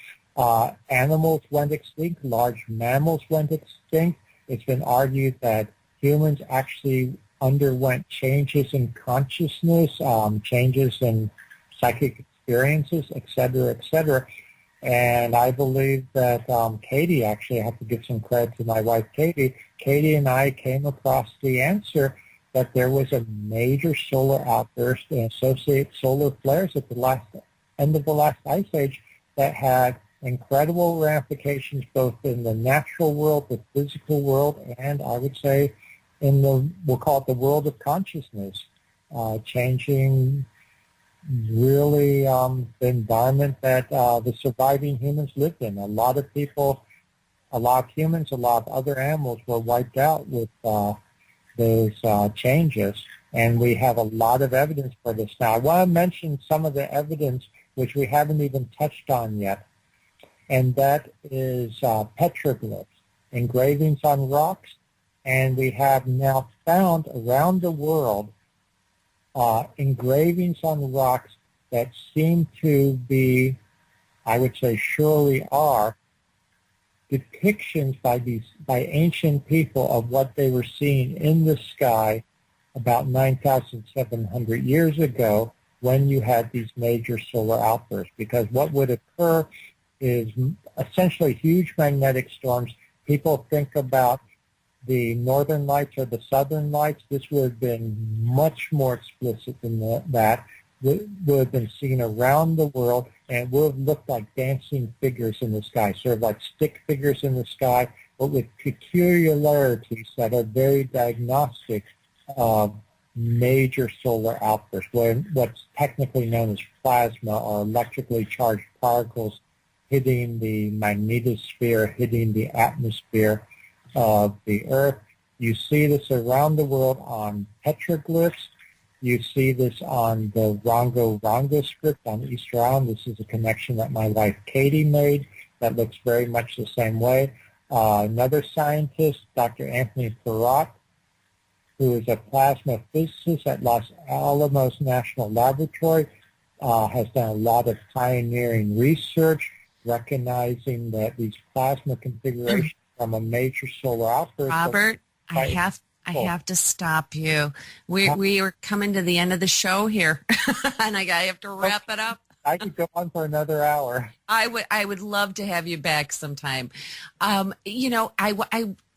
Animals went extinct, large mammals went extinct. It's been argued that humans actually underwent changes in consciousness, changes in psychic experiences, et cetera, et cetera. And I believe that Katie, actually, I have to give some credit to my wife, Katie. Katie and I came across the answer that there was a major solar outburst and associated solar flares at the end of the last ice age that had incredible ramifications both in the natural world, the physical world, and I would say in we'll call it the world of consciousness, changing really the environment that the surviving humans lived in. A lot of people, a lot of humans, a lot of other animals were wiped out with those changes, and we have a lot of evidence for this. Now, I want to mention some of the evidence which we haven't even touched on yet, and that is petroglyphs, engravings on rocks, and we have now found around the world engravings on rocks that seem to be, I would say surely are, depictions by ancient people of what they were seeing in the sky about 9,700 years ago when you had these major solar outbursts. Because what would occur is essentially huge magnetic storms. People think about the northern lights or the southern lights. This would have been much more explicit than that. It would have been seen around the world, and it would have looked like dancing figures in the sky, sort of like stick figures in the sky, but with peculiarities that are very diagnostic of major solar outbursts, what's technically known as plasma or electrically charged particles hitting the magnetosphere, hitting the atmosphere of the Earth. You see this around the world on petroglyphs. You see this on the Rongo script on Easter Island. This is a connection that my wife Katie made that looks very much the same way. Another scientist, Dr. Anthony Perrott, who is a plasma physicist at Los Alamos National Laboratory, has done a lot of pioneering research recognizing that these plasma configurations from a major solar outburst. Robert, I have to stop you. We are coming to the end of the show here, and I have to wrap it up. I could go on for another hour. I would love to have you back sometime.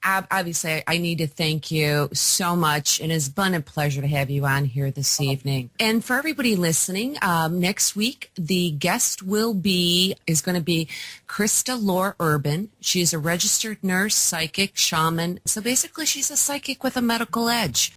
Obviously, I need to thank you so much, and it's been a pleasure to have you on here this evening. And for everybody listening, next week, the guest is going to be Krista Lore Urban. She's a registered nurse, psychic, shaman. So basically, she's a psychic with a medical edge.